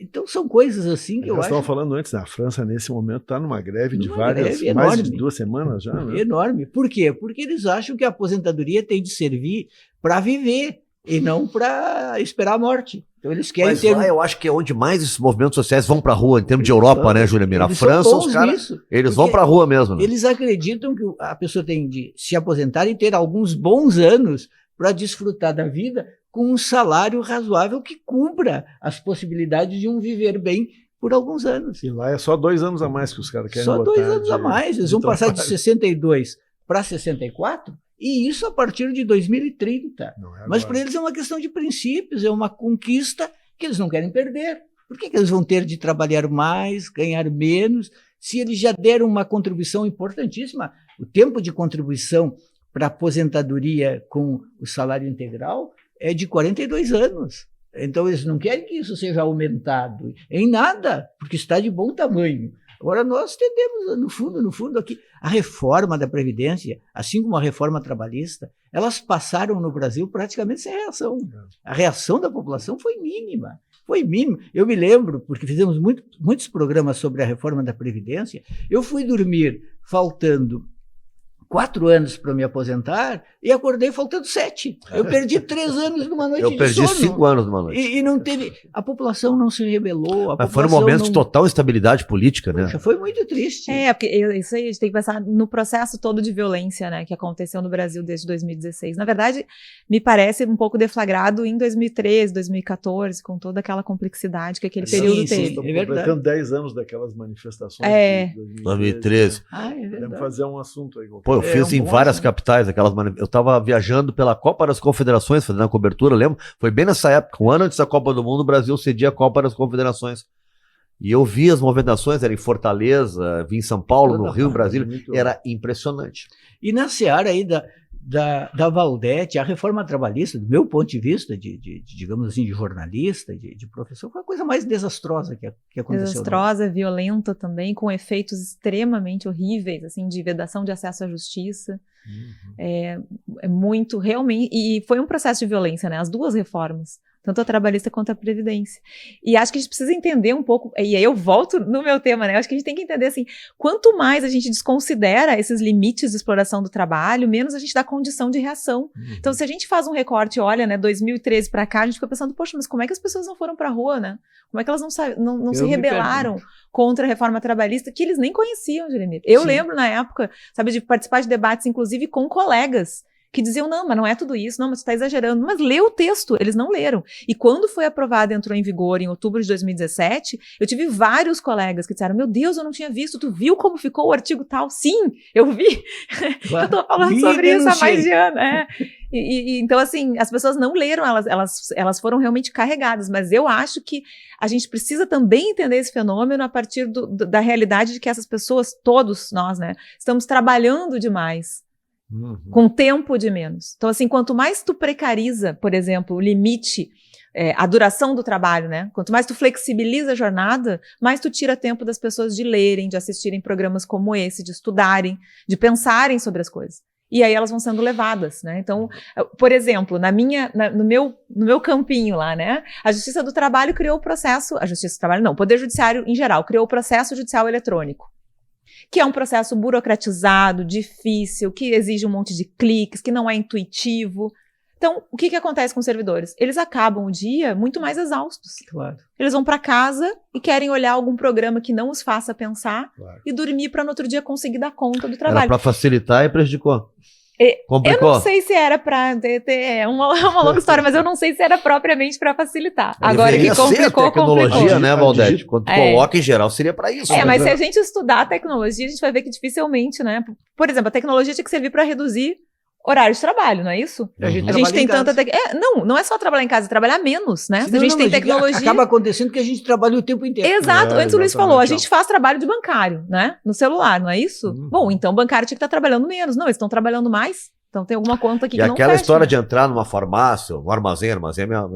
Então são coisas assim que eu acho... Nós estávamos falando antes, a França nesse momento está numa greve de greve mais de 2 semanas já. Né? Enorme. Por quê? Porque eles acham que a aposentadoria tem de servir para viver e não para esperar a morte. Então eles querem Mas lá eu acho que é onde mais esses movimentos sociais vão para a rua, em termos de Europa, né, Juremir? A França, os caras, eles vão para a rua mesmo. Né? Eles acreditam que a pessoa tem de se aposentar e ter alguns bons anos para desfrutar da vida com um salário razoável que cubra as possibilidades de um viver bem por alguns anos. E lá é só 2 anos a mais que os caras querem botar. Só 2 anos a mais. Eles vão passar de 62 para 64, e isso a partir de 2030. Mas para eles é uma questão de princípios, é uma conquista que eles não querem perder. Por que eles vão ter de trabalhar mais, ganhar menos, se eles já deram uma contribuição importantíssima? O tempo de contribuição para a aposentadoria com o salário integral é de 42 anos. Então, eles não querem que isso seja aumentado em nada, porque está de bom tamanho. Agora, nós tendemos, no fundo, aqui, a reforma da Previdência, assim como a reforma trabalhista, elas passaram no Brasil praticamente sem reação. A reação da população foi mínima. Foi mínimo. Eu me lembro, porque fizemos muitos programas sobre a reforma da Previdência, eu fui dormir faltando 4 anos para me aposentar e acordei faltando 7. Eu perdi 3 anos numa noite de sono. Eu perdi 5 anos numa noite. E não teve... A população não se rebelou. Mas foram momentos de total instabilidade política, né? Poxa, foi muito triste. Porque isso aí a gente tem que pensar no processo todo de violência, né, que aconteceu no Brasil desde 2016. Na verdade, me parece um pouco deflagrado em 2013, 2014, com toda aquela complexidade que aquele período teve. Estamos completando 10 anos daquelas manifestações de 2013. É verdade. Vamos fazer um assunto aí. Pô, eu fiz em várias capitais aquelas eu estava viajando pela Copa das Confederações, fazendo a cobertura, lembro? Foi bem nessa época, um ano antes da Copa do Mundo, o Brasil cedia a Copa das Confederações. E eu vi as movimentações, era em Fortaleza, vi em São Paulo, no Rio, Brasília, era impressionante. E na seara aí da Valdete, a reforma trabalhista, do meu ponto de vista, digamos assim, de jornalista, de professor, foi a coisa mais desastrosa que aconteceu. Desastrosa, violenta também, com efeitos extremamente horríveis, assim, de vedação de acesso à justiça. É muito, realmente, e foi um processo de violência, né, as duas reformas, tanto a trabalhista quanto a Previdência. E acho que a gente precisa entender um pouco, e aí eu volto no meu tema, né, acho que a gente tem que entender, assim, quanto mais a gente desconsidera esses limites de exploração do trabalho, menos a gente dá condição de reação. Então, se a gente faz um recorte, olha, né, 2013 para cá, a gente fica pensando, poxa, mas como é que as pessoas não foram para a rua, né? Como é que elas não se rebelaram contra a reforma trabalhista, que eles nem conheciam, Jeremias? Eu lembro, na época, sabe, de participar de debates, inclusive com colegas, que diziam, não, mas não é tudo isso, não, mas você está exagerando. Mas lê o texto, eles não leram. E quando foi aprovado e entrou em vigor em outubro de 2017, eu tive vários colegas que disseram, meu Deus, eu não tinha visto, tu viu como ficou o artigo tal? Sim, eu vi. Eu estou falando sobre isso há mais de ano. Então, assim, as pessoas não leram, elas foram realmente carregadas, mas eu acho que a gente precisa também entender esse fenômeno a partir da realidade de que essas pessoas, todos nós, né, estamos trabalhando demais. Com tempo de menos. Então, assim, quanto mais tu precariza, por exemplo, o limite, a duração do trabalho, né? Quanto mais tu flexibiliza a jornada, mais tu tira tempo das pessoas de lerem, de assistirem programas como esse, de estudarem, de pensarem sobre as coisas. E aí elas vão sendo levadas, né? Então, por exemplo, no meu campinho lá, né? A Justiça do Trabalho criou o processo, a Justiça do Trabalho não, o Poder Judiciário em geral, criou o processo judicial eletrônico, que é um processo burocratizado, difícil, que exige um monte de cliques, que não é intuitivo. Então, o que acontece com os servidores? Eles acabam o dia muito mais exaustos. Claro. Eles vão para casa e querem olhar algum programa que não os faça pensar e dormir para no outro dia conseguir dar conta do trabalho. Era para facilitar e prejudicou. Eu não sei se era para ter uma longa história, mas eu não sei se era propriamente para facilitar. Agora que complicou, a tecnologia, complicou. né, Valdete? Quando tu coloca em geral, seria para isso. Mas se a gente estudar a tecnologia, a gente vai ver que dificilmente, né? Por exemplo, a tecnologia tinha que servir para reduzir horário de trabalho, não é isso? A gente tem tanta... Não é só trabalhar em casa, é trabalhar menos, né? Se a gente tem tecnologia... Acaba acontecendo que a gente trabalha o tempo inteiro. Exato. Antes o Luiz falou, a gente faz trabalho de bancário, né? No celular, não é isso? Bom, então o bancário tinha que estar trabalhando menos. Não, eles estão trabalhando mais. Então tem alguma conta aqui que não fecha. E aquela história de entrar numa farmácia, um armazém minha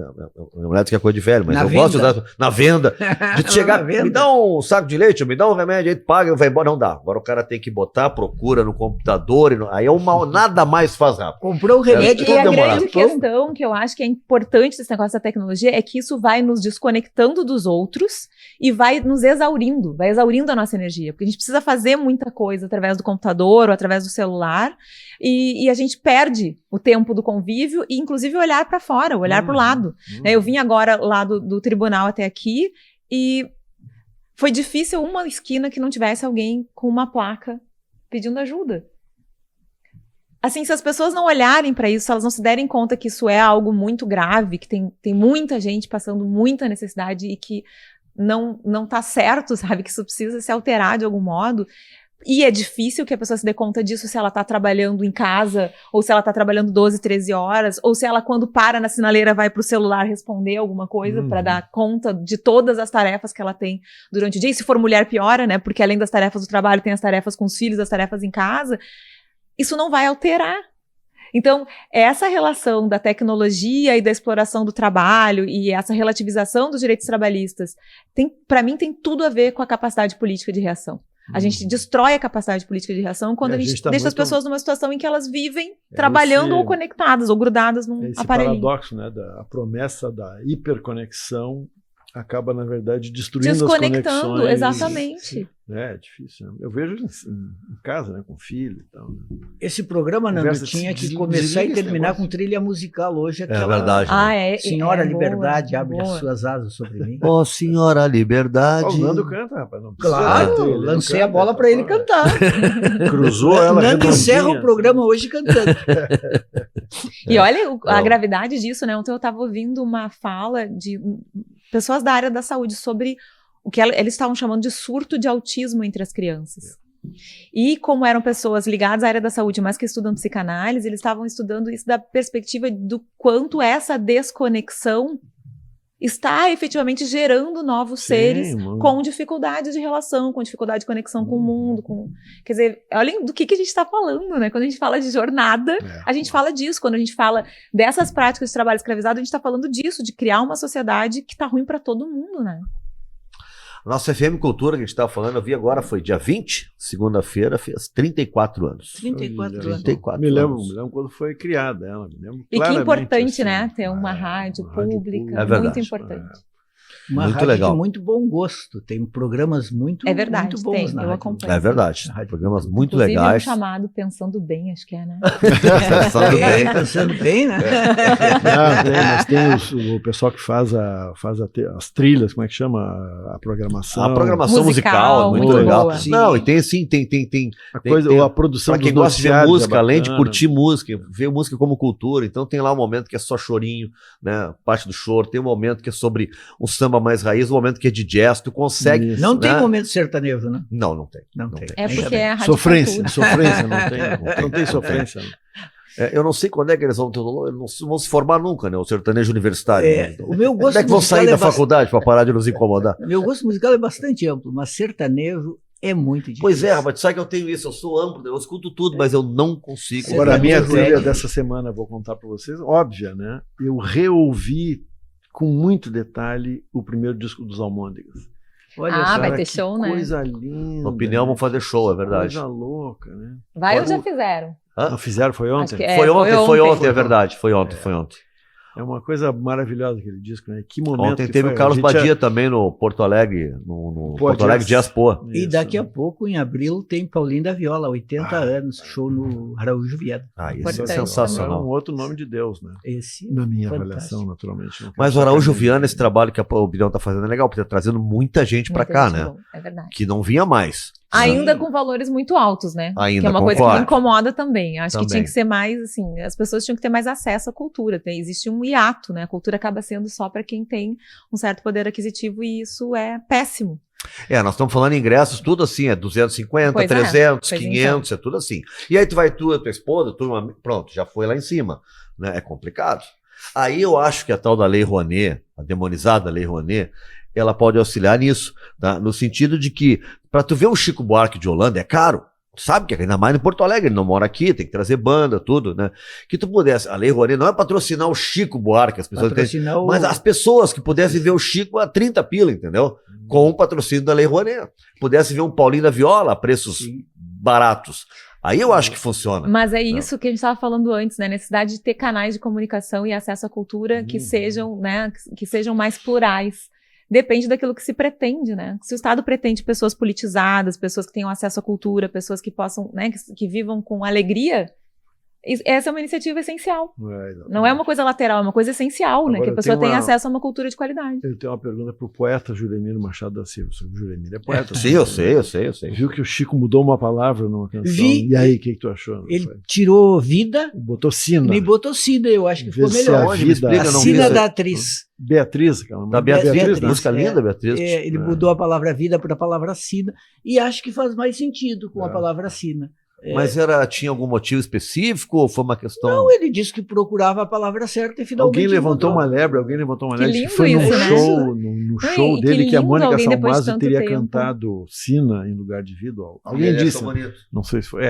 mulher diz que é coisa de velho, mas eu gosto de usar na venda, de chegar, me dá um saco de leite, me dá um remédio, aí tu paga, vai embora, não dá. Agora o cara tem que botar, procura no computador, aí nada mais faz rápido. Comprou o remédio e a grande questão que eu acho que é importante desse negócio da tecnologia é que isso vai nos desconectando dos outros e vai nos exaurindo, vai exaurindo a nossa energia, porque a gente precisa fazer muita coisa através do computador ou através do celular, e a gente perde o tempo do convívio e, inclusive, olhar para fora, olhar para o lado. Né? Eu vim agora lá do tribunal até aqui e foi difícil uma esquina que não tivesse alguém com uma placa pedindo ajuda. Assim, se as pessoas não olharem para isso, se elas não se derem conta que isso é algo muito grave, que tem muita gente passando muita necessidade e que não tá certo, sabe, que isso precisa se alterar de algum modo. E é difícil que a pessoa se dê conta disso se ela está trabalhando em casa, ou se ela está trabalhando 12, 13 horas, ou se ela, quando para na sinaleira, vai para o celular responder alguma coisa para dar conta de todas as tarefas que ela tem durante o dia. E se for mulher, piora, né? Porque além das tarefas do trabalho, tem as tarefas com os filhos, as tarefas em casa. Isso não vai alterar. Então, essa relação da tecnologia e da exploração do trabalho e essa relativização dos direitos trabalhistas, para mim, tem tudo a ver com a capacidade política de reação. A gente destrói a capacidade política de reação quando a gente deixa as pessoas numa situação em que elas vivem trabalhando ou conectadas ou grudadas num aparelhinho. Esse paradoxo, né, a promessa da hiperconexão acaba, na verdade, destruindo desconectando, as conexões. Exatamente. É difícil. Né? Eu vejo em casa, né, com filho e tal. Né? Esse programa, Nando, tinha que começar e terminar com trilha musical hoje. É verdade. Né? Senhora Liberdade, abre as suas asas sobre mim. Ó, Senhora Liberdade. O Nando canta, rapaz. Não claro, lancei a bola para ele cantar. Cruzou ela. Nando encerra o programa hoje cantando. E olha a gravidade disso, né? Ontem eu estava ouvindo uma fala de pessoas da área da saúde sobre o que eles estavam chamando de surto de autismo entre as crianças. E como eram pessoas ligadas à área da saúde, mas que estudam psicanálise, eles estavam estudando isso da perspectiva do quanto essa desconexão está efetivamente gerando novos seres com dificuldade de relação, com dificuldade de conexão com o mundo. Quer dizer, olhem do que a gente está falando, né? Quando a gente fala de jornada, a gente fala disso. Quando a gente fala dessas práticas de trabalho escravizado, a gente está falando disso, de criar uma sociedade que está ruim para todo mundo, né? Nossa FM Cultura, que a gente estava falando, eu vi agora, foi dia 20, segunda-feira, fez 34 anos. 34 anos. Me lembro quando foi criada ela. Me lembro e que importante, assim, né? Ter uma rádio pública, é verdade, muito importante. Uma muito rádio legal. De muito bom gosto. Tem programas muito bons na eu rádio. acompanho. É verdade. Programas muito Inclusive, legais. Um chamado Pensando Bem, acho que é, né? Pensando bem. Pensando bem, né? Mas tem o pessoal que faz as trilhas, como é que chama? A programação. A programação musical, muito legal. Boa. Não, e tem assim, tem a produção pra quem dos gosta de ver noticiários música, é além de bacana. curtir música, ver música como cultura, então tem lá um momento que é só chorinho, né? Parte do choro, tem um momento que é sobre um samba mais raiz, um momento que é de jazz, tu consegue. Não tem né? momento sertanejo, né? Não tem. Não tem. É porque é a rádio Sofrência, cultura. não tem sofrência. Eu não sei quando é que eles vão se formar nunca, né? O sertanejo universitário. Né? O meu gosto Quando é que vão sair da faculdade para parar de nos incomodar? Meu gosto musical é bastante amplo, mas sertanejo é muito difícil. Pois é, rapaz, tu sabe que eu tenho isso, eu sou amplo, eu escuto tudo, mas eu não consigo. Agora, a minha Sertanejo trilha é- dessa semana, vou contar para vocês, óbvia, né? Eu reouvi com muito detalhe o primeiro disco dos Almôndegas. Olha Ah, só. vai Cara, ter que show, né? Coisa linda. Na opinião, vão fazer show, é verdade. Coisa louca, né? Vai ou já fizeram? Não fizeram, foi Acho ontem? que é. Foi foi ontem, ontem. é verdade. Foi ontem. É uma coisa maravilhosa aquele disco, né? Que momento Ontem que teve foi. o Carlos A gente Badia também no Porto Alegre, no Pô, Porto Alegre Jazz. Jazz Poa. E Isso. daqui a pouco, em abril, tem Paulinho da Viola, 80 anos, show no Araújo Viana. Ah, isso Importante é É um sensacional. outro nome de Deus, né? Esse Na minha fantástico. avaliação, naturalmente. Não Mas o quero Araújo sacar Viana, ninguém. esse trabalho que o Bilhão tá fazendo é legal, porque tá trazendo muita gente pra Muita cá, gente né? boa, é verdade. Que não vinha mais. Ainda com valores muito altos, né? Ainda, que é uma coisa que concordo. me incomoda também. Acho que Também. tinha que ser mais, assim, as pessoas tinham que ter mais acesso à cultura. Existe um hiato, né? A cultura acaba sendo só para quem tem um certo poder aquisitivo e isso é péssimo. Nós estamos falando em ingressos, tudo assim, é 250, Pois é, 300, pois 500, é tudo assim. E aí tu vai tu, a tua esposa, pronto, já foi lá em cima, né? É complicado. Aí eu acho que a tal da Lei Rouanet, a demonizada Lei Rouanet, ela pode auxiliar nisso, tá? No sentido de que, para tu ver o Chico Buarque de Holanda, é caro. Sabe que ainda mais em Porto Alegre, ele não mora aqui, tem que trazer banda, tudo, né? Que tu pudesse, a Lei Rouanet não é patrocinar o Chico Buarque, as pessoas Patrocinar o- mas as pessoas que pudessem ver o Chico a 30 pila, entendeu? Com o patrocínio da Lei Rouanet. Pudesse ver um Paulinho da Viola a preços baratos. Aí eu acho que funciona. Mas é isso que a gente estava falando antes, né? A necessidade de ter canais de comunicação e acesso à cultura que sejam, né? Que sejam mais plurais. Depende daquilo que se pretende, né? Se o Estado pretende pessoas politizadas, pessoas que tenham acesso à cultura, pessoas que possam, né? Que vivam com alegria, essa é uma iniciativa essencial. Não é uma coisa lateral, é uma coisa essencial, né? Agora, Que a pessoa tem tenha uma- acesso a uma cultura de qualidade. Eu tenho uma pergunta para o poeta Juremiro Machado da Silva. O Juremiro é poeta. Sim, eu sei. Viu que o Chico mudou uma palavra numa canção. Vi. E aí, o que tu achou? Ele tirou vida Botou sina. e nem botou Cida, eu acho que Em ficou vez de ser melhor. a Onde? Me vida. explica, A não sina vi. da atriz. Beatriz, aquela Da mulher. Beatriz, né? música linda, Beatriz. Ele mudou a palavra vida para a palavra sina e acho que faz mais sentido com a palavra sina. Mas tinha algum motivo específico ou foi uma questão... Não, ele disse que procurava a palavra certa e finalmente Alguém levantou mudou. uma lebre, Que que lindo foi num isso, né? show, no Não, show e que dele que a lindo Mônica alguém depois de Salmazo tanto teria tempo. cantado Sina em lugar de vida. Ele Alguém é disse, tão bonito. não sei se foi.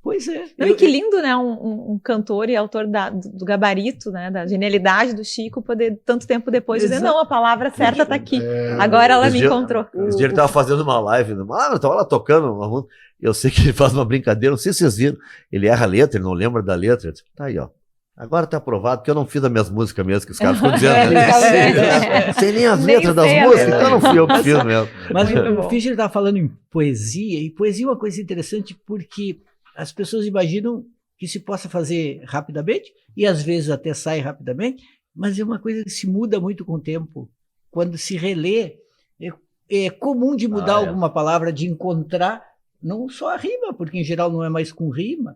Pois é. Não, e que lindo, né? Um cantor e autor do gabarito, né? Da genialidade do Chico poder, tanto tempo depois, dizer, não, a palavra certa tá aqui. Agora ela me encontrou. Esse dia ele tava fazendo uma live, eu tava lá tocando, eu sei que ele faz uma brincadeira, não sei se vocês viram, ele erra a letra, ele não lembra da letra, eu disse, tá aí, ó. Agora tá aprovado, porque eu não fiz as minhas músicas mesmo, que os caras ficam dizendo, né? Sem nem as letras das músicas, então não fui eu que fiz mesmo. Mas o Fischer estava falando em poesia, e poesia é uma coisa interessante porque as pessoas imaginam que se possa fazer rapidamente, e às vezes até sai rapidamente, mas é uma coisa que se muda muito com o tempo. Quando se relê, é comum de mudar alguma palavra, de encontrar, não só a rima, porque em geral não é mais com rima,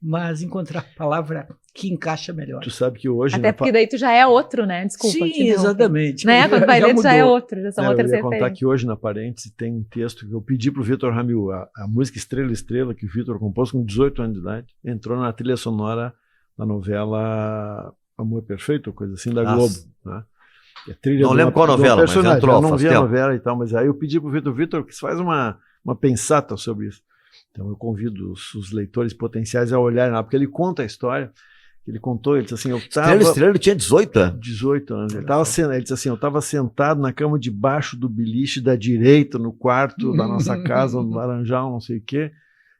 mas encontrar a palavra que encaixa melhor. Tu sabe que hoje... Até porque daí tu já é outro, né? Desculpa. Sim, exatamente. Né? Quando vai ler, tu já é outro. Já são outras referências. Eu ia contar referências. que hoje na Parêntese tem um texto que eu pedi pro Vitor Ramil, a música Estrela Estrela, que o Vitor compôs com 18 anos de idade, entrou na trilha sonora da novela Amor Perfeito, coisa assim, da Globo. Né? É trilha não lembro qual novela, mas entrou. Eu não vi a novela e tal, mas aí eu pedi pro Vitor, que faz uma pensata sobre isso. Então eu convido os leitores potenciais a olharem lá, porque ele conta a história. Ele contou, ele disse assim, Estrela, ele tinha 18 anos. 18 anos. Ele disse assim, eu estava sentado na cama debaixo do beliche da direita, no quarto da nossa casa, no Laranjal, não sei o quê.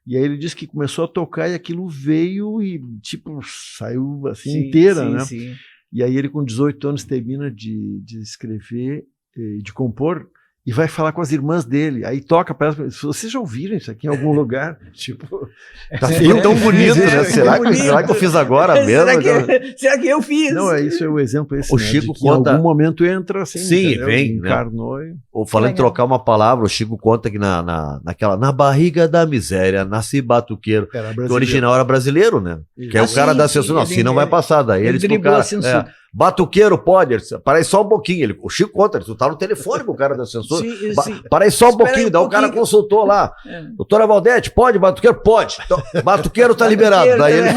E aí ele disse que começou a tocar e aquilo veio e, tipo, saiu assim inteira, né? Sim. E aí ele com 18 anos termina de escrever, de compor, e vai falar com as irmãs dele. Aí toca para elas. Vocês já ouviram isso aqui em algum lugar? Tipo, tá tão bonito, né? Será que eu fiz agora mesmo? Será que eu fiz? Não, isso é o exemplo. O Chico conta. Em algum momento entra assim. Sim, entendeu? vem. Encarnou. Né? Ou falando em trocar uma palavra, o Chico conta que na barriga da miséria nasce batuqueiro. Que o original era brasileiro, né? Isso. Que é o cara da censura. Não, assim não vai passar. Daí ele driblou a censura. Batuqueiro pode, para aí só um pouquinho. O Chico conta, tu tá no telefone com o cara da censura. Para aí só um pouquinho, daí o cara consultou lá. Doutora Valdete, pode? Batuqueiro? Pode. Então, batuqueiro tá liberado. Daí ele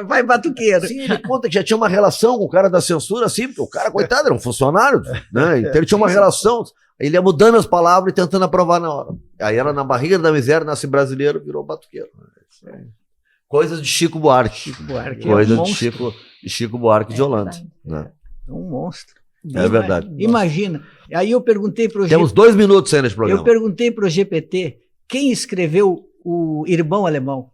vai, batuqueiro. Sim, ele conta que já tinha uma relação com o cara da censura, assim, porque o cara, coitado, era um funcionário, né? Então ele tinha uma relação. Ele ia mudando as palavras e tentando aprovar na hora. Aí era na barriga da miséria, nasce brasileiro, virou batuqueiro. Coisas de Chico Buarque. Coisas de Chico Buarque de Holanda. Né? É um monstro. É verdade. Imagina. Aí eu perguntei para o Temos 2 minutos aí nesse programa. Eu perguntei para o GPT quem escreveu o Irmão Alemão.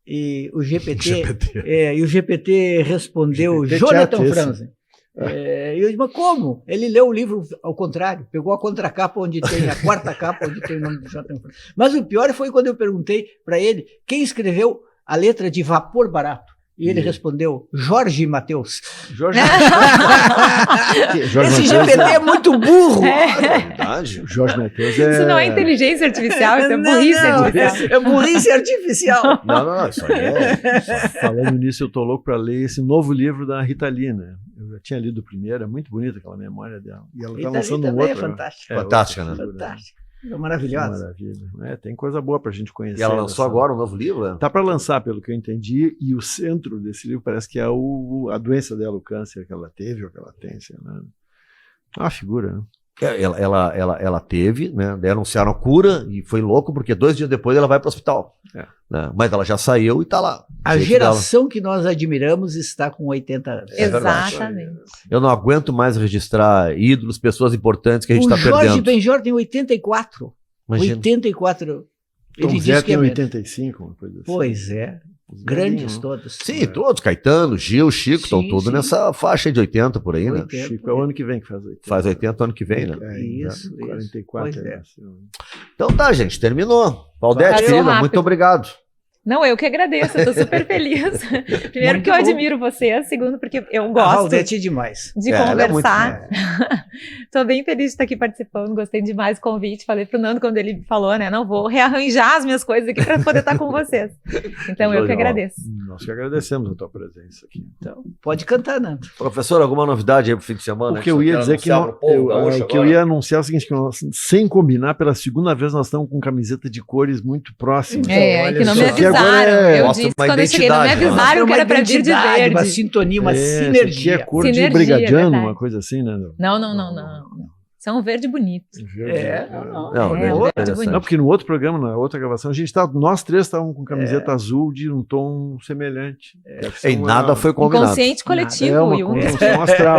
E o GPT respondeu Jonathan Franzen. E eu disse, mas como? Ele leu o livro ao contrário, pegou a contracapa onde tem a quarta capa, onde tem o nome do Jonathan Franzen. Mas o pior foi quando eu perguntei para ele quem escreveu a letra de Vapor Barato. E ele respondeu, Jorge Mateus. Esse GPT é muito burro. É verdade. Jorge Mateus Isso não é inteligência artificial, isso é burrice artificial. É burrice artificial. Não, isso aí é... Falando nisso, eu tô louco para ler esse novo livro da Rita Lee, né? Eu já tinha lido o primeiro, é muito bonita aquela memória dela. E ela tá lançando um outro. É fantástica. Fantástica, né? Fantástica. É maravilhosa. Maravilha. Tem coisa boa pra gente conhecer. E ela lançou agora um novo livro? Né? Tá para lançar, pelo que eu entendi, e o centro desse livro parece que é a doença dela, o câncer que ela teve ou que ela tem, sei lá. Uma figura, né? Ela teve, né? Daí anunciaram a cura e foi louco, porque 2 dias depois ela vai para o hospital. Né? Mas ela já saiu e está lá. A geração que nós admiramos está com 80 anos. Exatamente. Eu não aguento mais registrar ídolos, pessoas importantes que a gente está perdendo. O Jorge Benjor tem 84. Imagina. 84. Ele disse que é 85, uma coisa assim. Pois é. Grandes todos. Sim, todos. Caetano, Gil, Chico, estão todos nessa faixa de 80 por aí, 80, né? Chico é o ano que vem que faz 80. Faz 80 ano que vem, né? Isso. 44. Então tá, gente, terminou. Valdete, querida, muito obrigado. Não, eu que agradeço, eu tô super feliz. Primeiro porque eu admiro você, segundo porque eu gosto Valdete demais. De conversar. Tô bem feliz de estar aqui participando, gostei demais do convite, falei pro Nando quando ele falou, né, não, vou rearranjar as minhas coisas aqui para poder estar com vocês. Então eu que agradeço. Nós que agradecemos a tua presença aqui. Então, pode cantar, Nando. Professor, alguma novidade aí pro fim de semana? O que eu ia dizer que eu ia anunciar o seguinte, que nós, sem combinar, pela segunda vez nós estamos com camiseta de cores muito próximas. Que não me avisaram. Eu disse quando eu cheguei, não me avisaram que era pra vir de verde. Uma sintonia, uma sinergia. Aqui é cor de brigadiano, uma coisa assim, né? Não. Isso é um verde bonito. Não, porque no outro programa, na outra gravação, nós três estávamos com camiseta azul de um tom semelhante. E nada foi combinado. Inconsciente coletivo. Uma conjunção astral.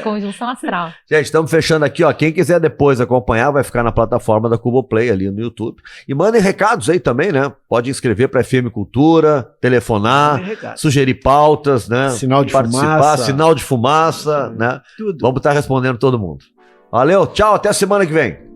Conjunção astral. Gente, estamos fechando aqui, ó. Quem quiser depois acompanhar, vai ficar na plataforma da Cuboplay ali no YouTube. E mandem recados aí também, né? Pode inscrever para FM Cultura, telefonar, sugerir pautas, né? Sinal de participar, fumaça. Sinal de fumaça, né? Tudo. Vamos estar respondendo todo mundo. Valeu, tchau, até a semana que vem.